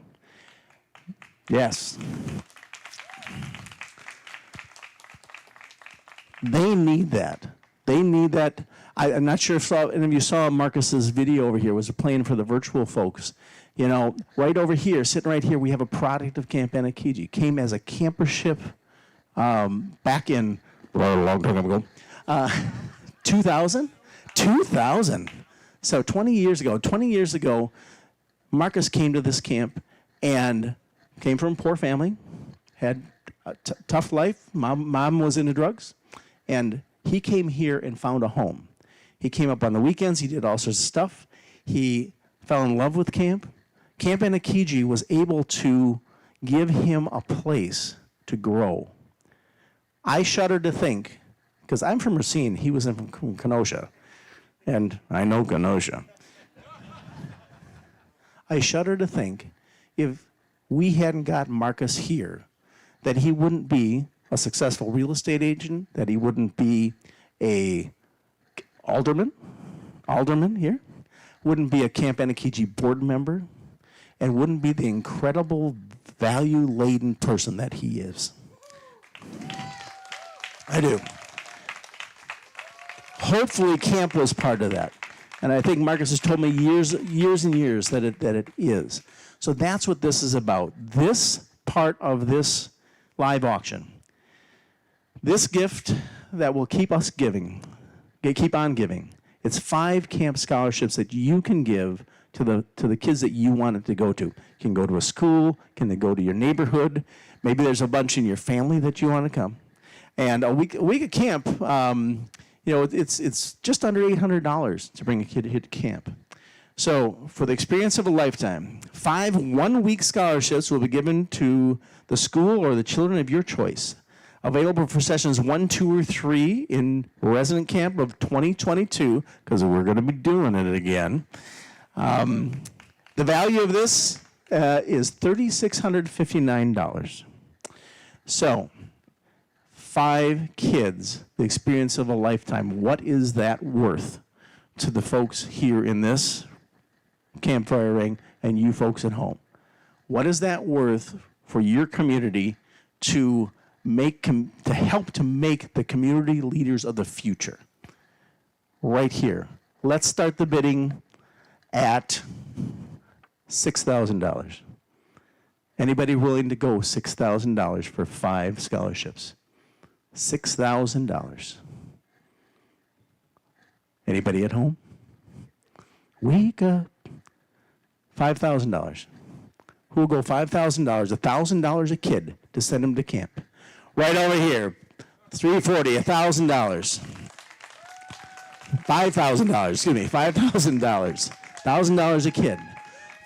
Yes. They need that. They need that. I'm not sure if any of you saw Marcus's video over here. It was playing for the virtual folks. Right over here, sitting right here, we have a product of Camp Anokijig. Came as a camper ship back in a long time ago. 2000? 2000. So 20 years ago, Marcus came to this camp and came from a poor family, had a tough life. Mom was into drugs, and he came here and found a home. He came up on the weekends. He did all sorts of stuff. He fell in love with camp. Camp Anokijig was able to give him a place to grow. I shudder to think, because I'm from Racine, he was from Kenosha, and I know Kenosha. I shudder to think if we hadn't got Marcus here, that he wouldn't be a successful real estate agent, that he wouldn't be a alderman here, wouldn't be a Camp Anokijig board member, and wouldn't be the incredible value-laden person that he is. I do. Hopefully camp was part of that. And I think Marcus has told me years and years that it is. So that's what this is about. This part of this live auction. This gift that will keep us giving, keep on giving. It's 5 camp scholarships that you can give to the kids that you want it to go to. You can go to a school, can they go to your neighborhood? Maybe there's a bunch in your family that you want to come. And a week of camp, it's just under $800 to bring a kid here to camp. So for the experience of a lifetime, 5 one-week scholarships will be given to the school or the children of your choice. Available for sessions 1, 2, or 3 in resident camp of 2022, because we're going to be doing it again. The value of this is $3,659. So 5 kids, the experience of a lifetime. What is that worth to the folks here in this campfire ring and you folks at home? What is that worth for your community to help to make the community leaders of the future? Right here. Let's start the bidding at $6,000. Anybody willing to go $6,000 for 5 scholarships? $6,000. Anybody at home? Wake up. $5,000. Who will go $5,000, $1,000 a kid to send them to camp? Right over here. $340, $1,000. $5,000, excuse me, $5,000. $1,000 a kid.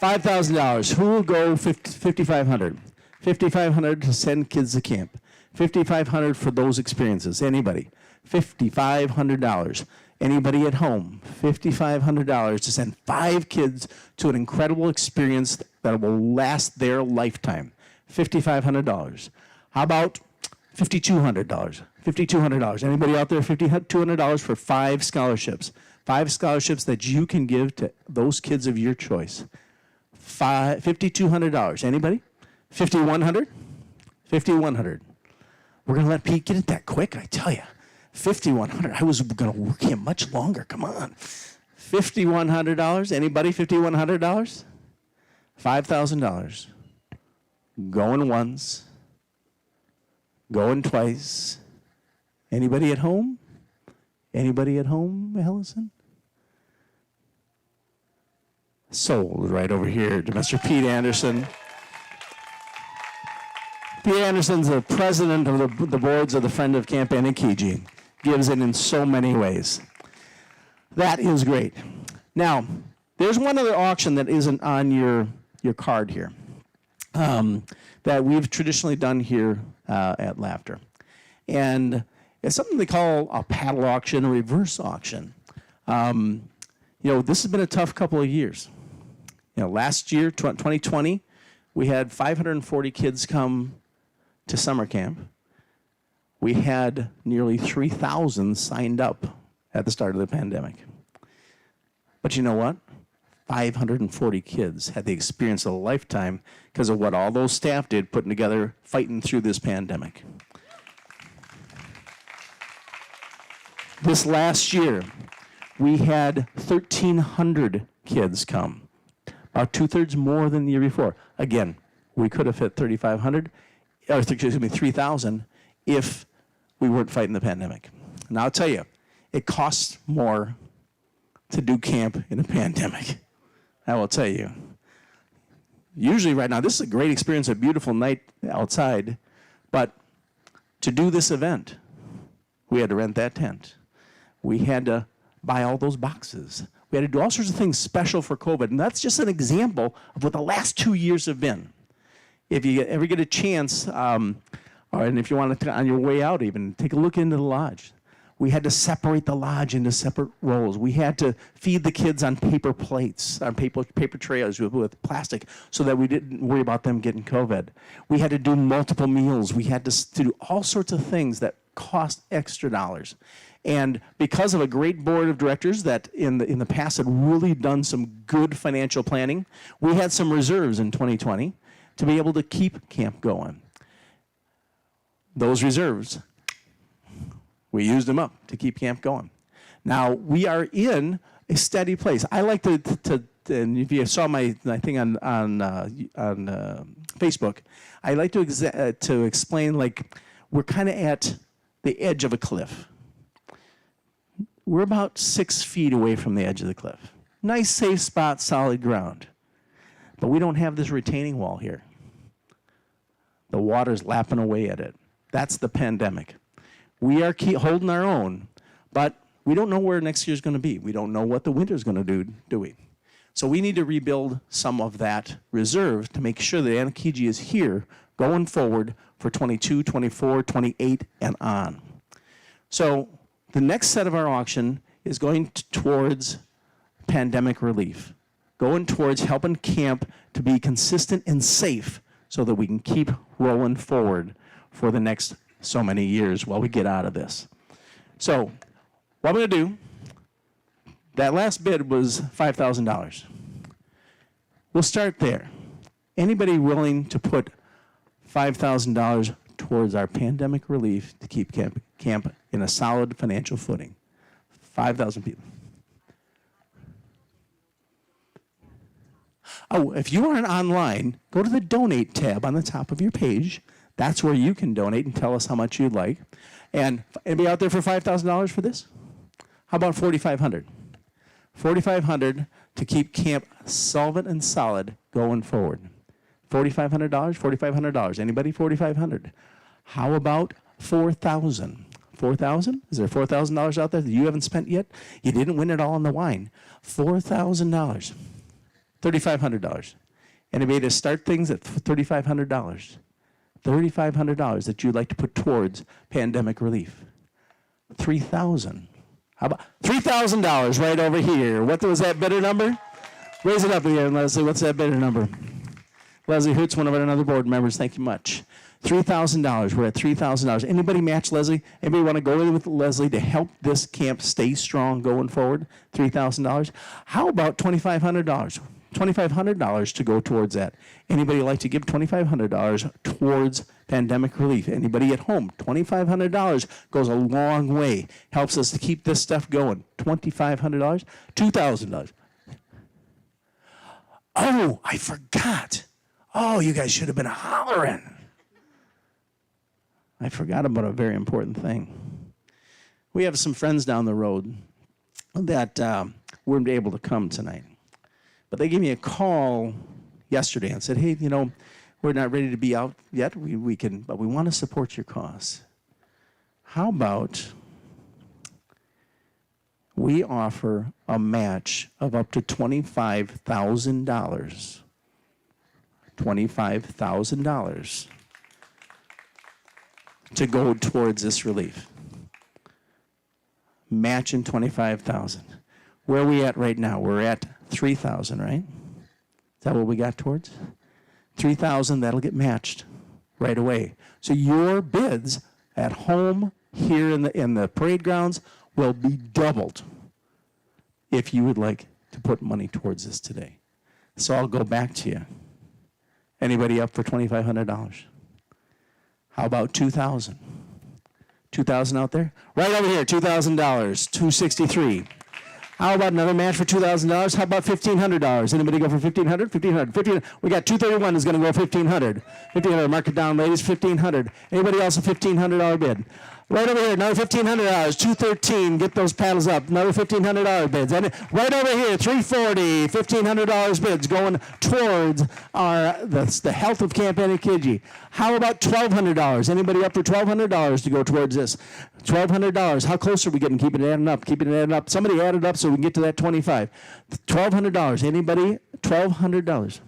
$5,000. Who will go $5,500? $5,500 to send kids to camp. $5,500 for those experiences. Anybody? $5,500. Anybody at home? $5,500 to send 5 kids to an incredible experience that will last their lifetime. $5,500. How about $5,200? $5,200. Anybody out there? $5,200 for 5 scholarships. 5 scholarships that you can give to those kids of your choice. $5,200. Anybody? $5,100? $5,100. We're going to let Pete get it that quick, I tell you. $5,100. I was going to work him much longer. Come on. $5,100. Anybody? $5,100? $5,000. Going once. Going twice. Anybody at home? Anybody at home, Allison? Sold right over here to Mr. Pete Anderson. Pete Anderson's the president of the boards of the Friend of Camp Anokijig. Gives it in so many ways. That is great. Now, there's one other auction that isn't on your card here that we've traditionally done here at Laughter. And it's something they call a paddle auction, a reverse auction. This has been a tough couple of years. Last year, 2020, we had 540 kids come to summer camp. We had nearly 3,000 signed up at the start of the pandemic. But you know what? 540 kids had the experience of a lifetime because of what all those staff did putting together, fighting through this pandemic. This last year, we had 1,300 kids come, about 2/3 more than the year before. Again, we could have hit 3,000 if we weren't fighting the pandemic. And I'll tell you, it costs more to do camp in a pandemic. I will tell you. Usually right now, this is a great experience, a beautiful night outside, but to do this event, we had to rent that tent. We had to buy all those boxes. We had to do all sorts of things special for COVID, and that's just an example of what the last 2 years have been. if you ever get a chance, and if you want to, on your way out even, take a look into the lodge. We had to separate the lodge into separate roles. We had to feed the kids on paper plates, on paper trays with plastic, so that we didn't worry about them getting COVID. We had to do multiple meals. We had to do all sorts of things that cost extra dollars. And because of a great board of directors that in the past had really done some good financial planning, we had some reserves in 2020 to be able to keep camp going. Those reserves, we used them up to keep camp going. Now, we are in a steady place. I like to and if you saw my thing on Facebook, I like to explain, like, we're kind of at the edge of a cliff. We're about 6 feet away from the edge of the cliff. Nice, safe spot, solid ground. But we don't have this retaining wall here. The water's lapping away at it. That's the pandemic. We are holding our own, but we don't know where next year's going to be. We don't know what the winter's going to do we? So we need to rebuild some of that reserve to make sure that Anokijig is here going forward for 22, 24, 28, and on. So the next set of our auction is going towards pandemic relief, going towards helping camp to be consistent and safe so that we can keep rolling forward for the next so many years while we get out of this. So what I'm going to do, that last bid was $5,000. We'll start there. Anybody willing to put $5,000 towards our pandemic relief to keep camp in a solid financial footing? 5,000 people. Oh, if you aren't online, go to the donate tab on the top of your page. That's where you can donate and tell us how much you'd like. And anybody out there for $5,000 for this? How about $4,500? $4,500 to keep camp solvent and solid going forward. $4,500, $4,500. Anybody? $4,500. How about $4,000? $4,000? Is there $4,000 out there that you haven't spent yet? You didn't win it all on the wine. $4,000. $3,500. Anybody to start things at $3,500? $3,500 that you'd like to put towards pandemic relief. $3,000. How about $3,000 right over here? What was that bidder number? Raise it up again, Leslie. What's that bidder number? Leslie Hoots, one of our other board members. Thank you much. $3,000. We're at $3,000. Anybody match Leslie? Anybody want to go in with Leslie to help this camp stay strong going forward? $3,000. How about $2,500? $2,500 to go towards that. Anybody like to give $2,500 towards pandemic relief? Anybody at home? $2,500 goes a long way. Helps us to keep this stuff going. $2,500? $2,000. Oh, I forgot. Oh, you guys should have been hollering. I forgot about a very important thing. We have some friends down the road that weren't able to come tonight. But they gave me a call yesterday and said, hey, we're not ready to be out yet. We can, but we want to support your cause. How about we offer a match of up to $25,000. $25,000 to go towards this relief. Matching $25,000. Where are we at right now? We're at $3,000, right? Is that what we got towards? $3,000, that'll get matched right away. So your bids at home here in the parade grounds will be doubled if you would like to put money towards this today. So I'll go back to you. Anybody up for $2,500? How about $2,000? $2,000 out there? Right over here, $2,000, $263. How about another match for $2,000? How about $1,500? Anybody go for $1,500? $1,500. We got 231 is going to go $1,500. $1,500. Mark it down, ladies. $1,500. Anybody else a $1,500 bid? Right over here, another $1,500. 213. Get those paddles up. Another $1,500 bids. And right over here, 340. $1,500 bids going towards the health of Camp Anokijig. How about $1,200? Anybody up for $1,200 to go towards this? $1,200. How close are we getting? Keep it adding up. Keep it adding up. Somebody add it up so we can get to that 25. $1,200. Anybody? $1,200.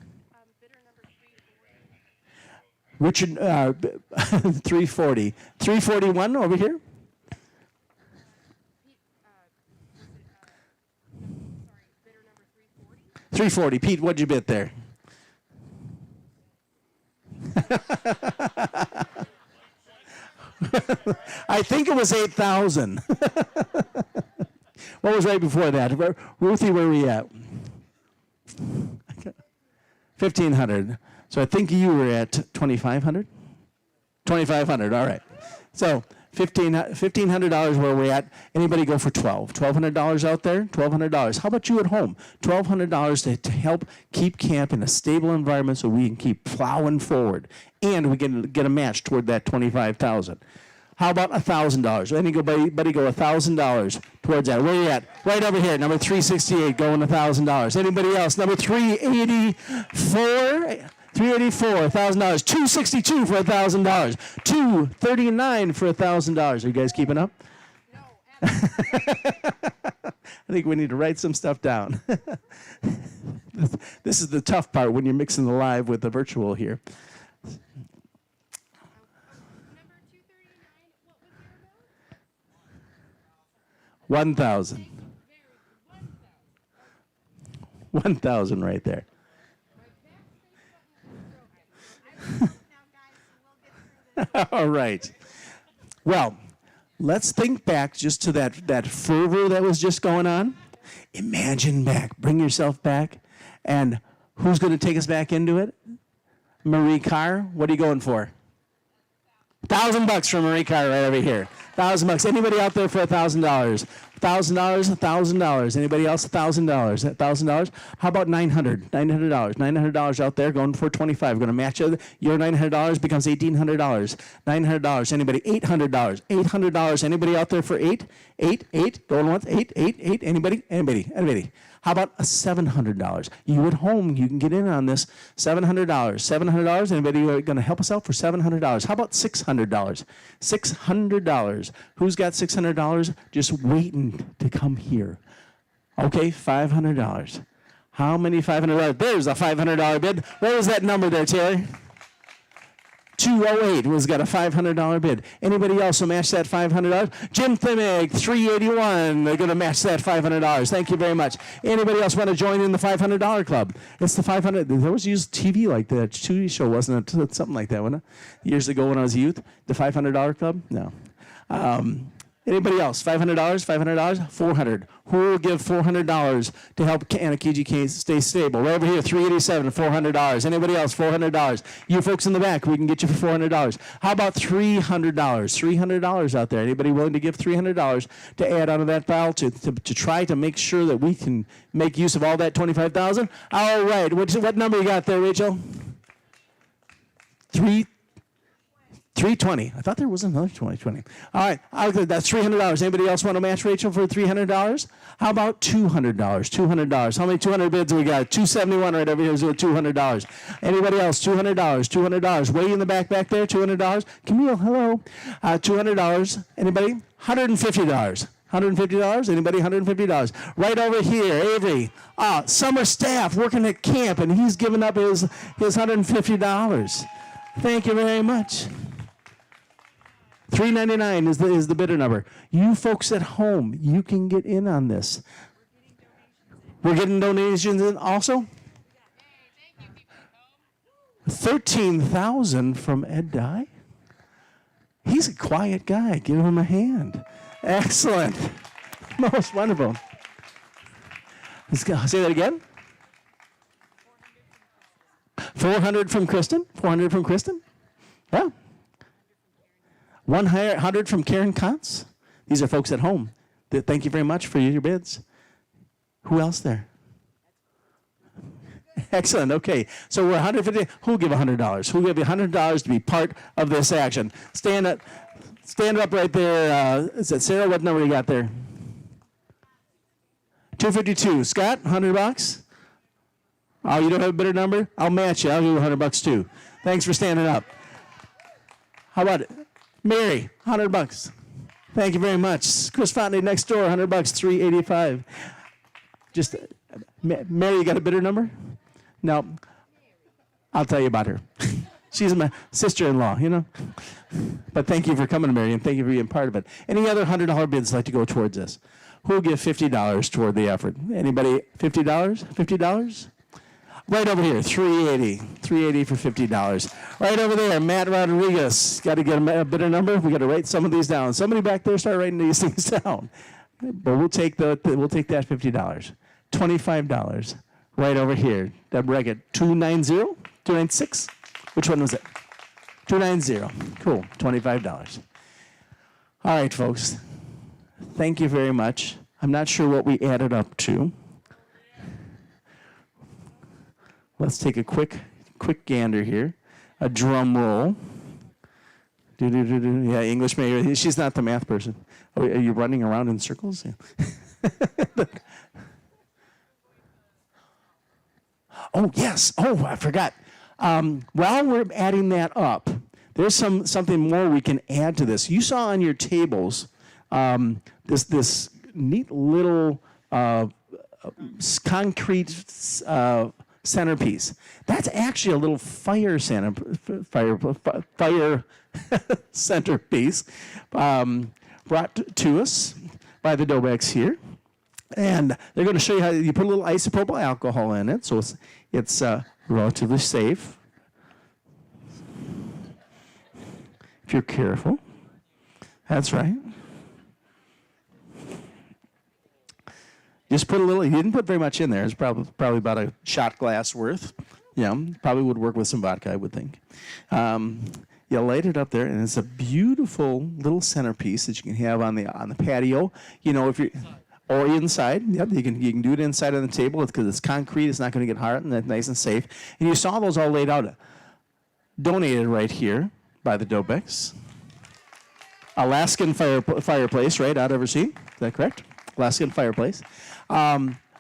Richard, 340. 341 over here. 340. Pete, what'd you bid there? I think it was 8,000. What was right before that? Ruthie, where were we at? 1,500. So I think you were at 2,500? 2,500, all right. So $1,500 where we're at. Anybody go for $1,200 out there? $1,200. How about you at home? $1,200 to help keep camp in a stable environment so we can keep plowing forward. And we can get a match toward that $25,000. How about $1,000? Anybody go $1,000 towards that? Where are you at? Right over here, number 368, going $1,000. Anybody else? Number 384. 384, $1,000. 262 for $1,000. 239 for $1,000. Are you guys keeping up? No. I think we need to write some stuff down. This is the tough part when you're mixing the live with the virtual here. Number 239, what was your amount? 1,000. 1,000 right there. All right. Well, let's think back just to that fervor that was just going on. Imagine back. Bring yourself back. And who's going to take us back into it? Marie Carr. What are you going for? $1,000 for Marie Carr right over here. $1,000. Anybody out there for $1,000? $1,000, $1,000. Anybody else? $1,000. $1,000. How about $900? $900. $900 out there going for 25. We're going to match it. Your $900 becomes $1,800. $900. Anybody? $800. $800. Anybody out there for eight? Eight. Going once. Eight. Anybody? Anybody? How about a $700? You at home, you can get in on this. $700. $700. Anybody going to help us out for $700? How about $600? $600. Who's got $600? Just waiting to come here. Okay, $500. How many $500? There's a $500 bid. What was that number there, Taylor? 208 was got a $500 bid. Anybody else will match that $500? Jim Thimig, 381. They're going to match that $500. Thank you very much. Anybody else want to join in the $500 club? It's the 500. There was used TV like that TV show, wasn't it? Something like that, wasn't it? Years ago when I was a youth. The $500 club? No. Anybody else? $500? $500? $400. Who will give $400 to help Anokijig stay stable? Right over here, $387, $400. Anybody else? $400. You folks in the back, we can get you for $400. How about $300? $300 out there. Anybody willing to give $300 to add onto that file to try to make sure that we can make use of all that $25,000? All right. What number you got there, Rachel? 320. I thought there was another 2020. All right, that's $300. Anybody else want to match Rachel for $300? How about $200? $200. How many 200 bids do we got? 271 right over here is with $200. Anybody else? $200. $200. Way in the back there. $200. Camille, hello. $200. Anybody? $150. $150? Anybody? $150. Right over here, Avery. Summer staff working at camp, and he's giving up his $150. Thank you very much. $399 is the bidder number. You folks at home, you can get in on this. We're getting donations in also? $13,000 from Ed Dye? He's a quiet guy. Give him a hand. Excellent. Most wonderful. Say that again. 400 from Kristen? 400 from Kristen? Yeah. 100 from Karen Kotz. These are folks at home. Thank you very much for your bids. Who else there? Excellent. Okay. So we're 150. Who'll give $100? Who'll give you $100 to be part of this action? Stand up right there. Is that Sarah? What number you got there? 252. Scott, $100? Oh, you don't have a bidder number? I'll match you. I'll give you $100 too. Thanks for standing up. How about it? Mary, $100. Thank you very much. Chris Fontenay next door, $100, $385. Just, Mary, you got a bidder number? No. I'll tell you about her. She's my sister-in-law, you know. But thank you for coming, Mary, and thank you for being part of it. Any other $100 bids like to go towards this? Who will give $50 toward the effort? Anybody? $50? $50? Right over here, $380. $380 for $50. Right over there, Matt Rodriguez. Got to get a better number. We got to write some of these down. Somebody back there start writing these things down. But we'll take that $50. $25. Right over here. Deb Reggett, 290, 296. Which one was it? 290. Cool. $25. All right, folks. Thank you very much. I'm not sure what we added up to. Let's take a quick gander here. A drum roll. Yeah, English major. She's not the math person. Oh, are you running around in circles? Yeah. Oh, yes. Oh, I forgot. While we're adding that up, there's something more we can add to this. You saw on your tables this neat little concrete centerpiece. That's actually a little fire centerpiece brought to us by the Dobecks here. And they're going to show you how you put a little isopropyl alcohol in it, so it's relatively safe. If you're careful. That's right. Just put a little, you didn't put very much in there. It's probably about a shot glass worth. Yeah, probably would work with some vodka, I would think. You light it up there, and it's a beautiful little centerpiece that you can have on the patio. You know, if you're... Or inside. Yep, you can do it inside on the table because it's concrete. It's not going to get hard, and that's nice and safe. And you saw those all laid out. Donated right here by the Dobecks. Alaskan fireplace, right, out of seat. Is that correct? Alaskan fireplace.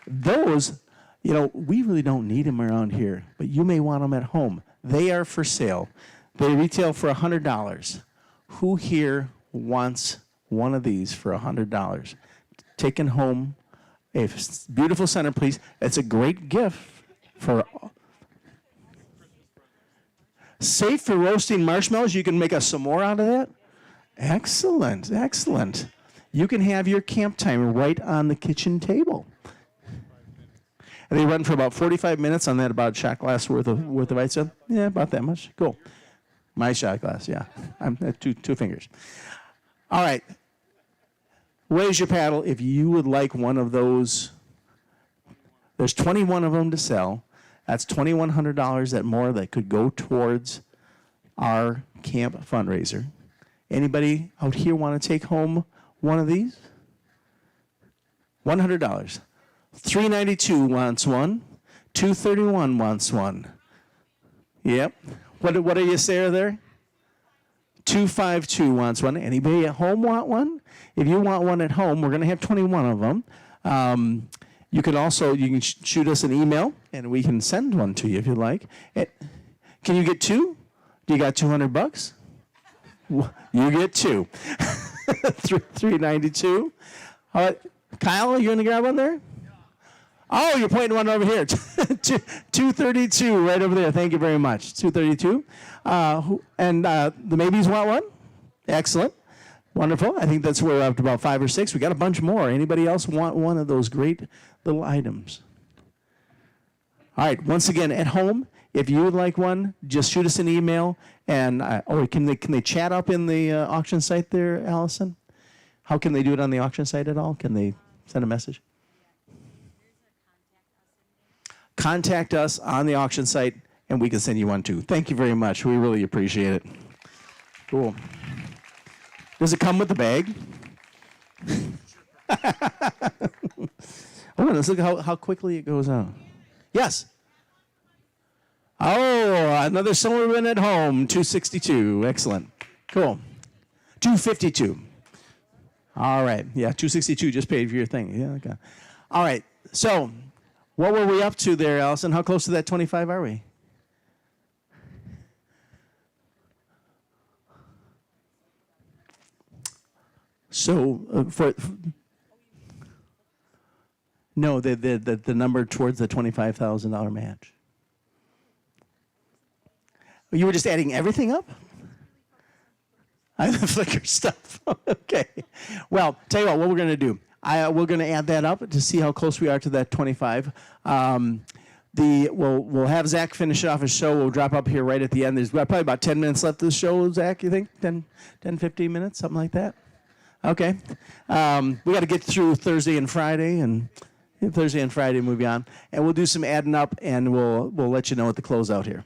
Those, you know, we really don't need them around here, but you may want them at home. They are for sale. They retail for $100. Who here wants one of these for $100? Taking home a beautiful centerpiece. It's a great gift for safe for roasting marshmallows. You can make a s'more out of that. Excellent, excellent. You can have your camp time right on the kitchen table. And they run for about 45 minutes on that about shot glass worth of ice. Yeah, about that much. Cool. My shot glass, yeah. I'm two fingers. All right. Raise your paddle if you would like one of those. There's 21 of them to sell. That's $2,100 that more that could go towards our camp fundraiser. Anybody out here want to take home one of these? $100. $392 wants one. $231 wants one. Yep. What do you say there? $252 wants one. Anybody at home want one? If you want one at home, we're going to have 21 of them. You can shoot us an email, and we can send one to you if you like. Can you get two? Do you got $200? You get two. $392. All right, Kyle, you going to grab one there? Oh, you're pointing one over here. $232 right over there. Thank you very much. $232. The maybes want one? Excellent. Wonderful. I think that's where we're up to about 5 or 6. We got a bunch more. Anybody else want one of those great little items? All right. Once again, at home, if you would like one, just shoot us an email. And or can they chat up in the auction site there, Allison? How can they do it on the auction site at all? Can they send a message? Contact us on the auction site, and we can send you one too. Thank you very much. We really appreciate it. Cool. Does it come with the bag? Oh, let's look how quickly it goes out. Yes. Oh, another summer win at home, 262. Excellent. Cool. 252. All right. Yeah, 262 just paid for your thing. Yeah, okay. All right. So, what were we up to there, Allison? How close to that 25 are we? So, no, the number towards the $25,000 match. You were just adding everything up? I the flicker stuff. Okay. Well, tell you what we're going to do. We're going to add that up to see how close we are to that 25. We'll have Zach finish off his show. We'll drop up here right at the end. There's probably about 10 minutes left of the show, Zach, you think? 10, 15 minutes, something like that? Okay. We got to get through Thursday and Friday, and move on. And we'll do some adding up, and we'll let you know at the closeout here.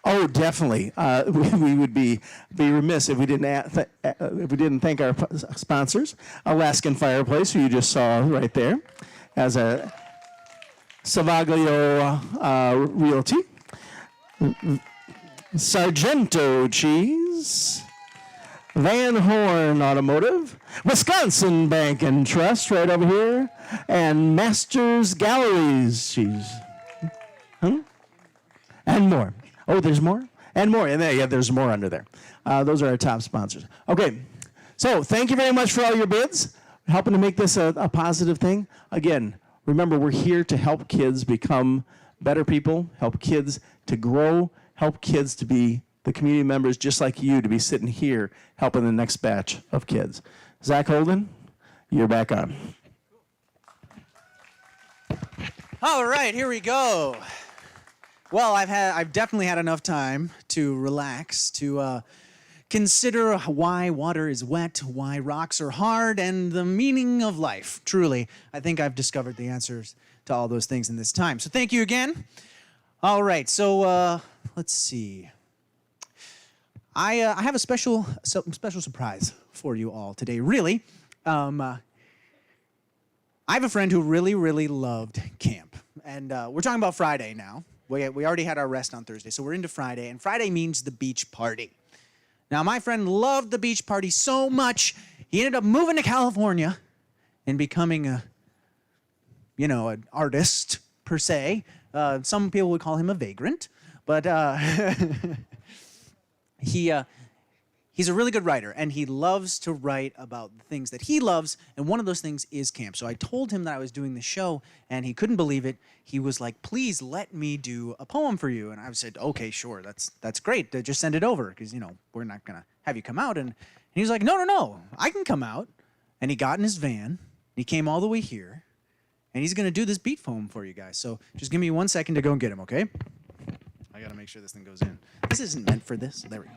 Oh, definitely. We would be remiss if we didn't thank our sponsors, Alaskan Fireplace, who you just saw right there, as a Savaglio Realty, Sargento Cheese, Van Horn Automotive, Wisconsin Bank and Trust right over here, and Masters Galleries Cheese. And more. Oh, there's more? And more. And there's more under there. Those are our top sponsors. Okay, so thank you very much for all your bids, helping to make this a positive thing. Again, remember, we're here to help kids become better people, help kids to grow, help kids to be the community members just like you, to be sitting here helping the next batch of kids. Zach Holden, you're back on. All right, here we go. Well, I've definitely had enough time to relax, to consider why water is wet, why rocks are hard, and the meaning of life. Truly, I think I've discovered the answers to all those things in this time. So thank you again. All right, so let's see. I have a special surprise for you all today. Really, I have a friend who really loved camp, and we're talking about Friday now. We already had our rest on Thursday, so we're into Friday, and Friday means the beach party. Now, my friend loved the beach party so much, he ended up moving to California and becoming an artist, per se. Some people would call him a vagrant, but he's a really good writer, and he loves to write about the things that he loves, and one of those things is camp. So I told him that I was doing the show, and he couldn't believe it. He was like, please let me do a poem for you. And I said, okay, sure, that's great. Just send it over, because, we're not going to have you come out. And he was like, no, I can come out. And he got in his van, and he came all the way here, and he's going to do this beat poem for you guys. So just give me 1 second to go and get him, okay? I got to make sure this thing goes in. This isn't meant for this. There we go.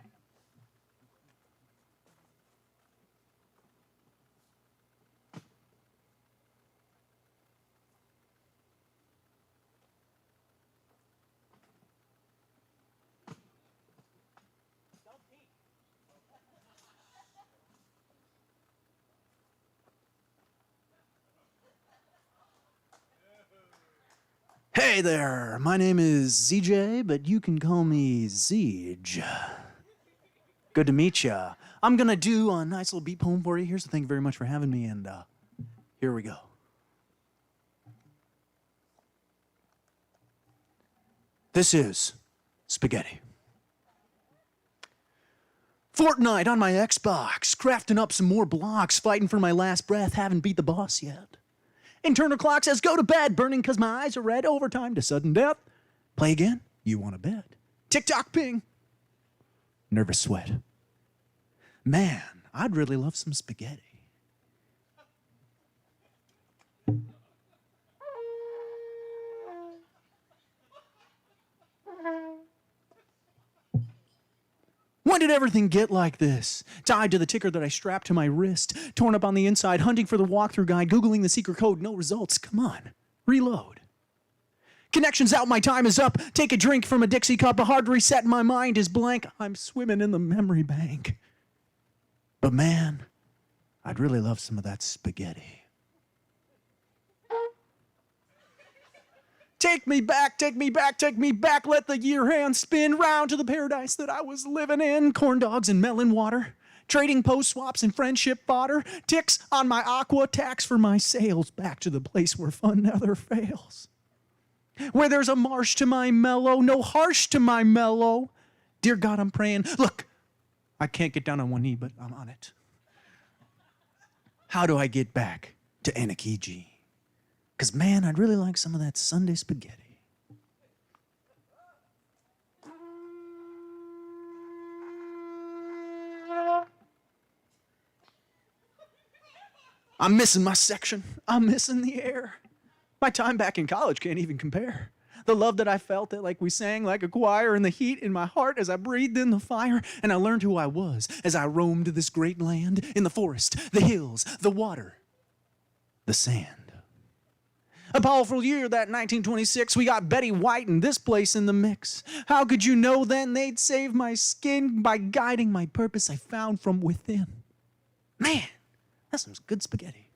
Hey there, my name is ZJ, but you can call me Zeej. Good to meet ya. I'm gonna do a nice little beat poem for you here, so thank you very much for having me, and here we go. This is spaghetti. Fortnite on my Xbox, crafting up some more blocks, fighting for my last breath, haven't beat the boss yet. Internal clock says go to bed, burning cause my eyes are red, overtime to sudden death. Play again, you want to bet. Tick-tock ping. Nervous sweat. Man, I'd really love some spaghetti. When did everything get like this? Tied to the ticker that I strapped to my wrist, torn up on the inside, hunting for the walkthrough guide, Googling the secret code, no results. Come on, reload. Connection's out, my time is up. Take a drink from a Dixie cup, a hard reset, my mind is blank. I'm swimming in the memory bank. But man, I'd really love some of that spaghetti. Take me back, take me back, take me back. Let the year hand spin round to the paradise that I was living in. Corn dogs and melon water. Trading post swaps and friendship fodder. Ticks on my aqua, tax for my sales. Back to the place where fun never fails. Where there's a marsh to my mellow, no harsh to my mellow. Dear God, I'm praying. Look, I can't get down on one knee, but I'm on it. How do I get back to Anokijig? Because, man, I'd really like some of that Sunday spaghetti. I'm missing my section. I'm missing the air. My time back in college can't even compare. The love that I felt that like we sang like a choir, and the heat in my heart as I breathed in the fire, and I learned who I was as I roamed this great land in the forest, the hills, the water, the sand. A powerful year, that 1926, we got Betty White and this place in the mix. How could you know then they'd save my skin by guiding my purpose I found from within? Man, that's some good spaghetti.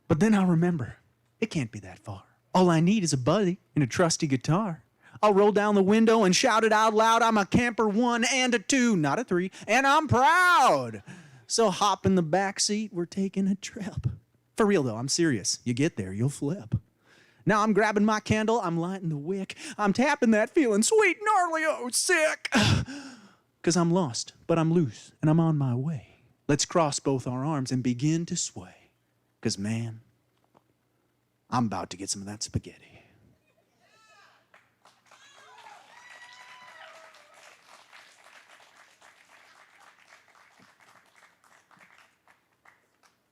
But then I'll remember, it can't be that far. All I need is a buddy and a trusty guitar. I'll roll down the window and shout it out loud. I'm a camper 1 and a 2, not a 3, and I'm proud. So hop in the back seat, we're taking a trip. For real though, I'm serious. You get there, you'll flip. Now I'm grabbing my candle, I'm lighting the wick. I'm tapping that feeling sweet, gnarly, oh, sick. 'Cause I'm lost, but I'm loose, and I'm on my way. Let's cross both our arms and begin to sway. 'Cause man, I'm about to get some of that spaghetti.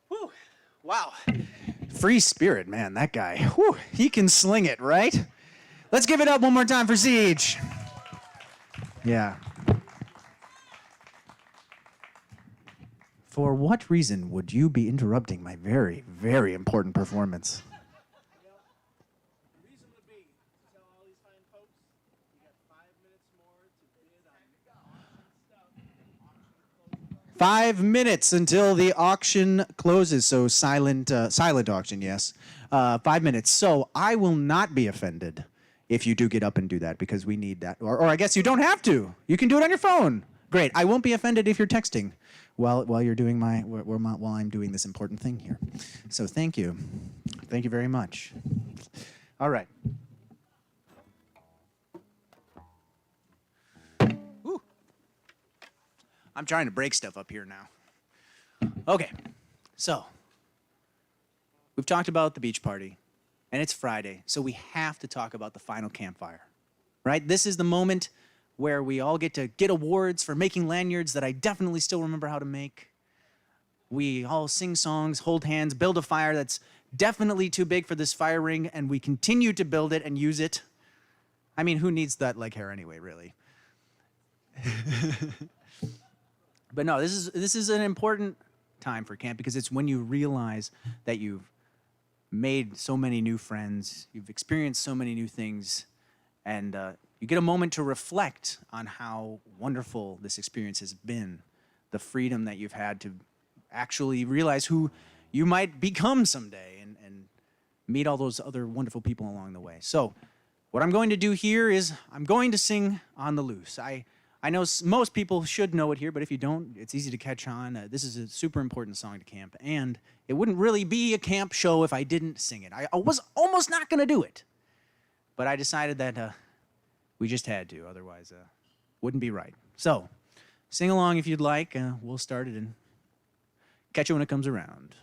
Whew. Wow. Free spirit, man, that guy. Whew. He can sling it, right? Let's give it up one more time for Siege. Yeah. For what reason would you be interrupting my very, very important performance? The reason would be to tell all these fine folks you got 5 minutes more to bid on stuff. 5 minutes until the auction closes. So silent auction, yes. 5 minutes. So I will not be offended if you do get up and do that, because we need that. Or I guess you don't have to. You can do it on your phone. Great. I won't be offended if you're texting while you're doing while I'm doing this important thing here. So thank you. Thank you very much. All right. Ooh. I'm trying to break stuff up here now. Okay. So we've talked about the beach party, and it's Friday, so we have to talk about the final campfire. Right? This is the moment where we all get to get awards for making lanyards that I definitely still remember how to make. We all sing songs, hold hands, build a fire that's definitely too big for this fire ring, and we continue to build it and use it. I mean, who needs that leg hair anyway, really? But no, this is an important time for camp, because it's when you realize that you've made so many new friends, you've experienced so many new things, and you get a moment to reflect on how wonderful this experience has been, the freedom that you've had to actually realize who you might become someday, and meet all those other wonderful people along the way. So what I'm going to do here is I'm going to sing On the Loose. I know most people should know it here, but if you don't, it's easy to catch on. This is a super important song to camp, and it wouldn't really be a camp show if I didn't sing it. I was almost not going to do it, but I decided that we just had to, otherwise wouldn't be right. So sing along if you'd like. We'll start it and catch it when it comes around.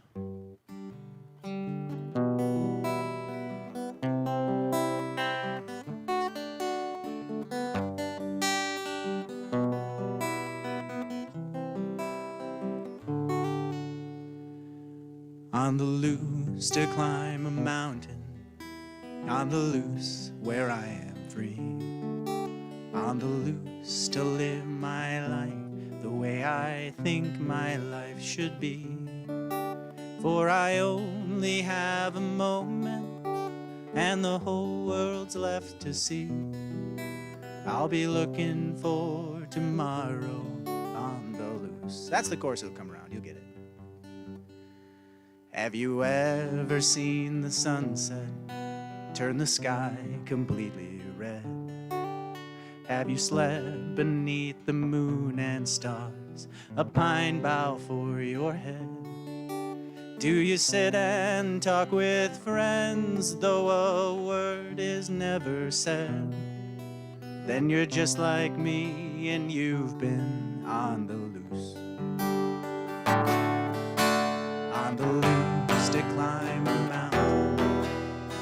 On the loose to climb a mountain, on the loose where I am free, on the loose to live my life the way I think my life should be. For I only have a moment, and the whole world's left to see. I'll be looking for tomorrow on the loose. That's the chorus that'll come around, you'll get it. Have you ever seen the sunset turn the sky completely red? Have you slept beneath the moon and stars, a pine bough for your head? Do you sit and talk with friends, though a word is never said? Then you're just like me, and you've been on the loose. On the loose to climb a mountain,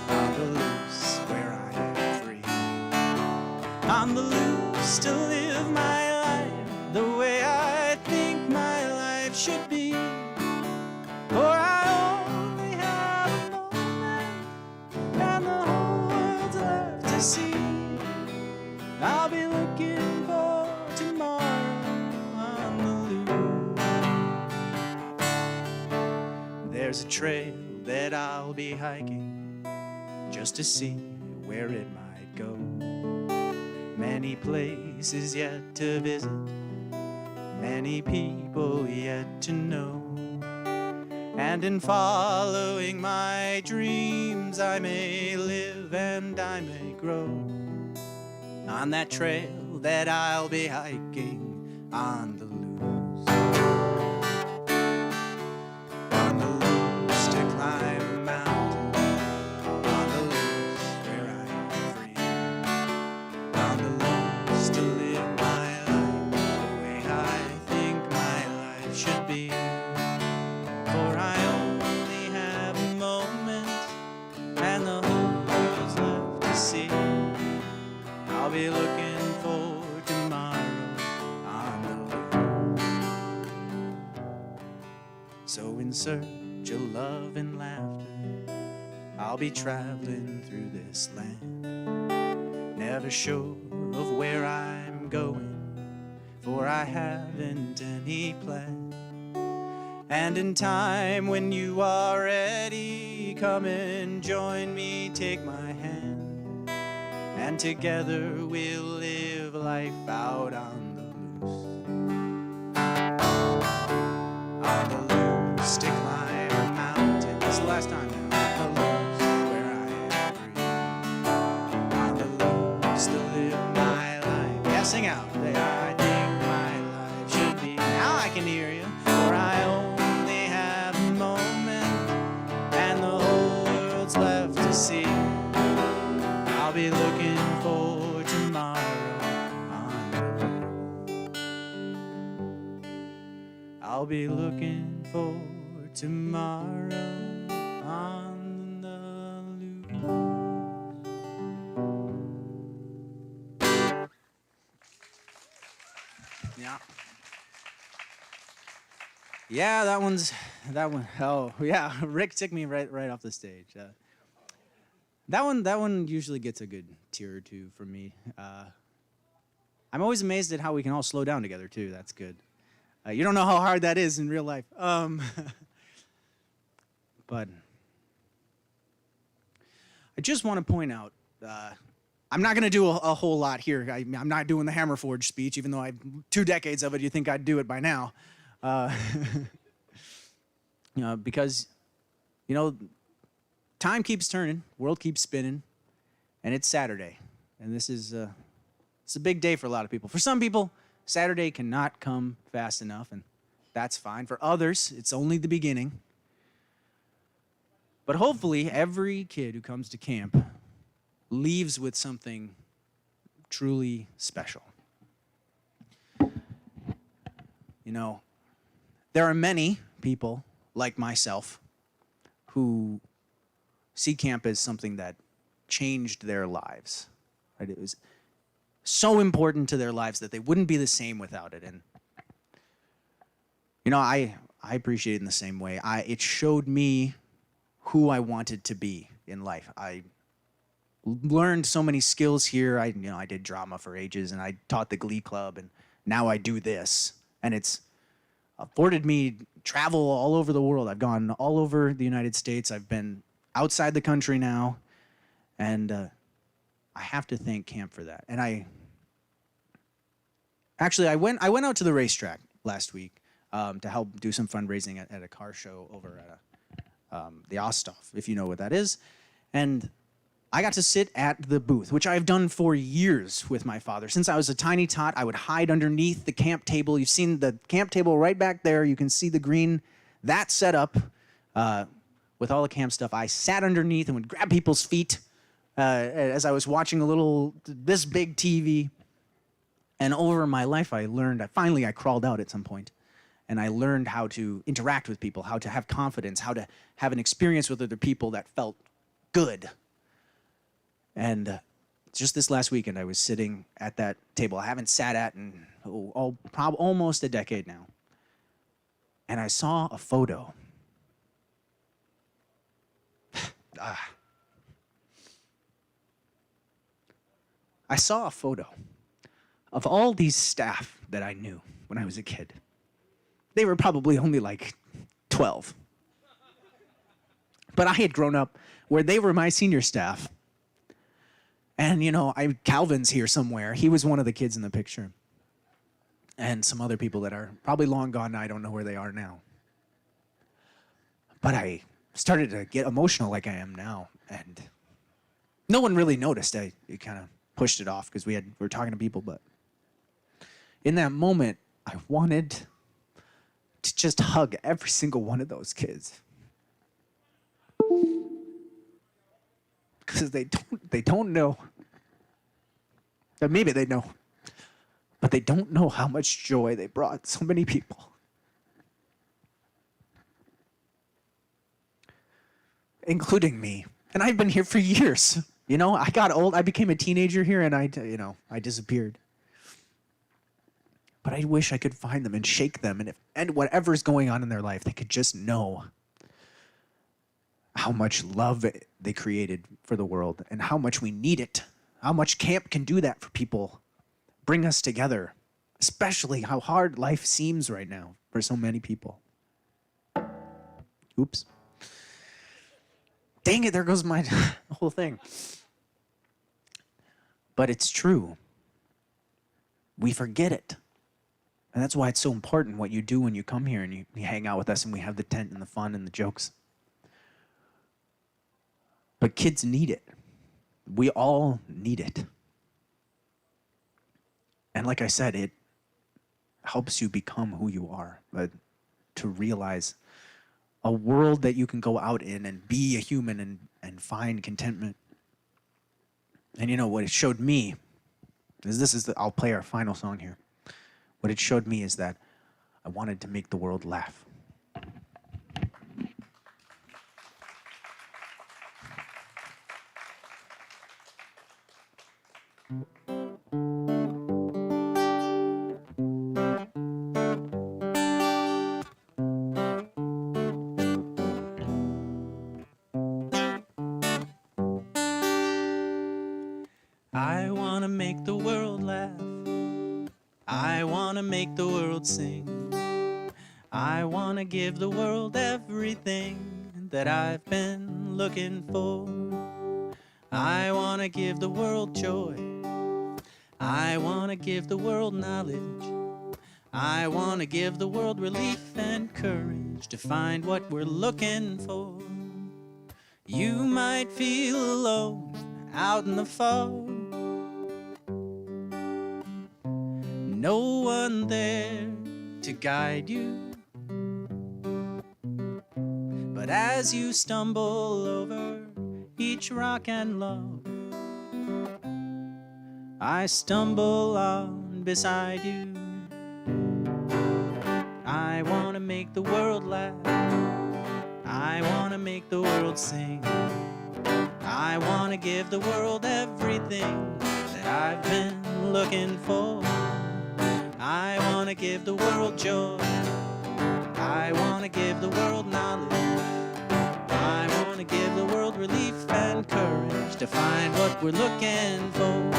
on the loose where I am free, on the loose lost to live my life the way I think my life should be. For I only have a moment, and the whole world's left to see. I'll be looking for tomorrow on the loop. There's a trail that I'll be hiking just to see where it might go. Many places yet to visit, many people yet to know. And in following my dreams, I may live and I may grow. On that trail that I'll be hiking on the loose. On the loose to climb a mountain. On the loose where I am free. On the loose to live my life the way I think my life should be. For I only have a moment, and the whole world's left to see. I'll be looking for tomorrow on the loop. So in search of love and laughter, I'll be traveling through this land, never sure of where I'm going, for I haven't any plan. And in time, when you are ready, come and join me, take my hand, and together we'll live life out on the loose. On the loose to climb a mountain. This is the last time now. On the loose where I am free. On the loose to live my life. Yeah, sing out. That I think my life should be. Now I can hear you. For I only have a moment, and the whole world's left to see. I'll be looking for tomorrow on the loop. I'll be looking for tomorrow on the loop. Yeah. Yeah, that one. Oh, yeah. Rick took me right off the stage. That one usually gets a good tear or two from me. I'm always amazed at how we can all slow down together too. That's good. You don't know how hard that is in real life. But I just want to point out, I'm not going to do a whole lot here. I'm not doing the Hammerforge speech, even though I have 2 decades of it. You think I'd do it by now? Because, time keeps turning, world keeps spinning, and it's Saturday. And this is it's a big day for a lot of people. For some people, Saturday cannot come fast enough, and that's fine. For others, it's only the beginning. But hopefully, every kid who comes to camp leaves with something truly special. There are many people like myself who see camp as something that changed their lives. Right? It was so important to their lives that they wouldn't be the same without it. And I appreciate it in the same way. It showed me who I wanted to be in life. I learned so many skills here. I did drama for ages, and I taught the Glee Club, and now I do this. And it's afforded me travel all over the world. I've gone all over the United States. I've been outside the country now, and I have to thank camp for that. And I went out to the racetrack last week to help do some fundraising at a car show over at the Osthoff, if you know what that is. And I got to sit at the booth, which I've done for years with my father. Since I was a tiny tot, I would hide underneath the camp table. You've seen the camp table right back there. You can see the green. That set up with all the camp stuff. I sat underneath and would grab people's feet as I was watching this big TV. And over my life, I crawled out at some point. And I learned how to interact with people, how to have confidence, how to have an experience with other people that felt good. And just this last weekend, I was sitting at that table I haven't sat at in almost a decade now. And I saw a photo. I saw a photo of all these staff that I knew when I was a kid. They were probably only like 12. But I had grown up where they were my senior staff. And, you know, Calvin's here somewhere. He was one of the kids in the picture. And some other people that are probably long gone. I don't know where they are now. But I started to get emotional like I am now. And no one really noticed. I kind of pushed it off because we were talking to people. But in that moment, I wanted to just hug every single one of those kids. Because they don't know. Or maybe they know. But they don't know how much joy they brought so many people. Including me. And I've been here for years. You know, I got old. I became a teenager here and I disappeared. But I wish I could find them and shake them. And whatever's going on in their life, they could just know how much love they created for the world and how much we need it. How much camp can do that for people. Bring us together. Especially how hard life seems right now for so many people. Oops. Dang it, there goes my whole thing. But it's true. We forget it. And that's why it's so important what you do when you come here and you hang out with us and we have the tent and the fun and the jokes. But kids need it. We all need it. And like I said, it helps you become who you are. But to realize a world that you can go out in and be a human and find contentment. And you know what it showed me is I'll play our final song here. What it showed me is that I wanted to make the world laugh. I want to make the world laugh. I want to make the world sing. I want to give the world everything that I've been looking for. I want to give the world joy. I want to give the world knowledge. I want to give the world relief and courage to find what we're looking for. You might feel alone out in the fog. No one there to guide you. But as you stumble over each rock and log, I stumble on beside you. I want to make the world laugh. I want to make the world sing. I want to give the world everything that I've been looking for. I want to give the world joy. I want to give the world knowledge. I want to give the world relief and courage to find what we're looking for.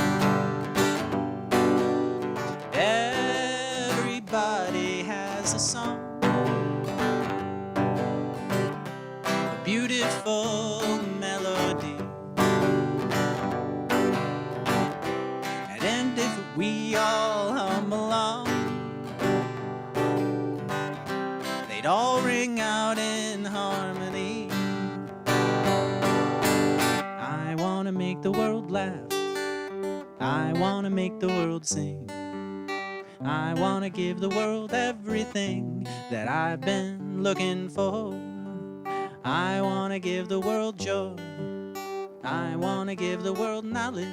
Everybody has a song, a beautiful melody. And if we all hum along, they'd all ring out in harmony. I want to make the world laugh. I want to make the world sing. I want to give the world everything that I've been looking for. I want to give the world joy. I want to give the world knowledge.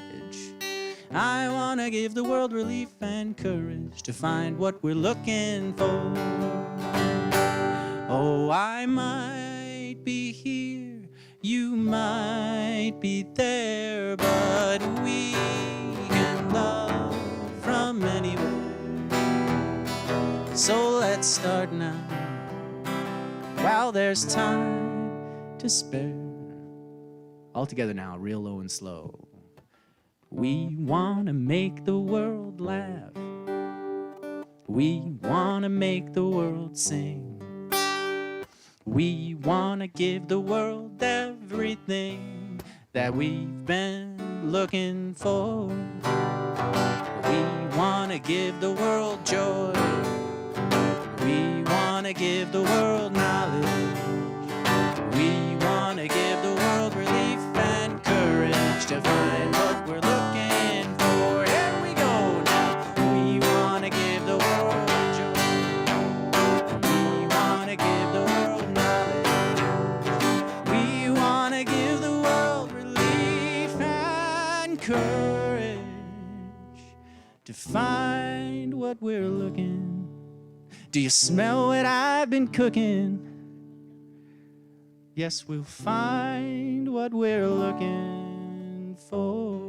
I want to give the world relief and courage to find what we're looking for. Oh, I might be here You might be there, but we can love from anywhere. So let's start now, while there's time to spare. All together now, real low and slow. We want to make the world laugh. We want to make the world sing. We want to give the world everything that we've been looking for. We want to give the world joy. We want to give the world knowledge. We want to give the world relief and courage to find what we're looking for. Here we go now. We want to give the world joy. We want to give the world knowledge. We want to give the world relief and courage to find what we're looking. Do you smell what I've been cooking? Yes, we'll find what we're looking for.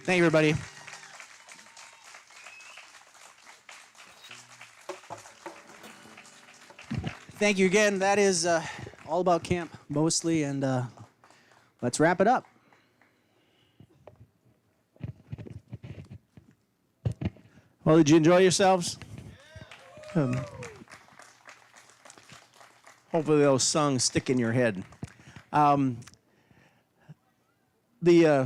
Thank you, everybody. Thank you again. That is all about camp, mostly, and let's wrap it up. Well, did you enjoy yourselves? Hopefully those songs stick in your head. The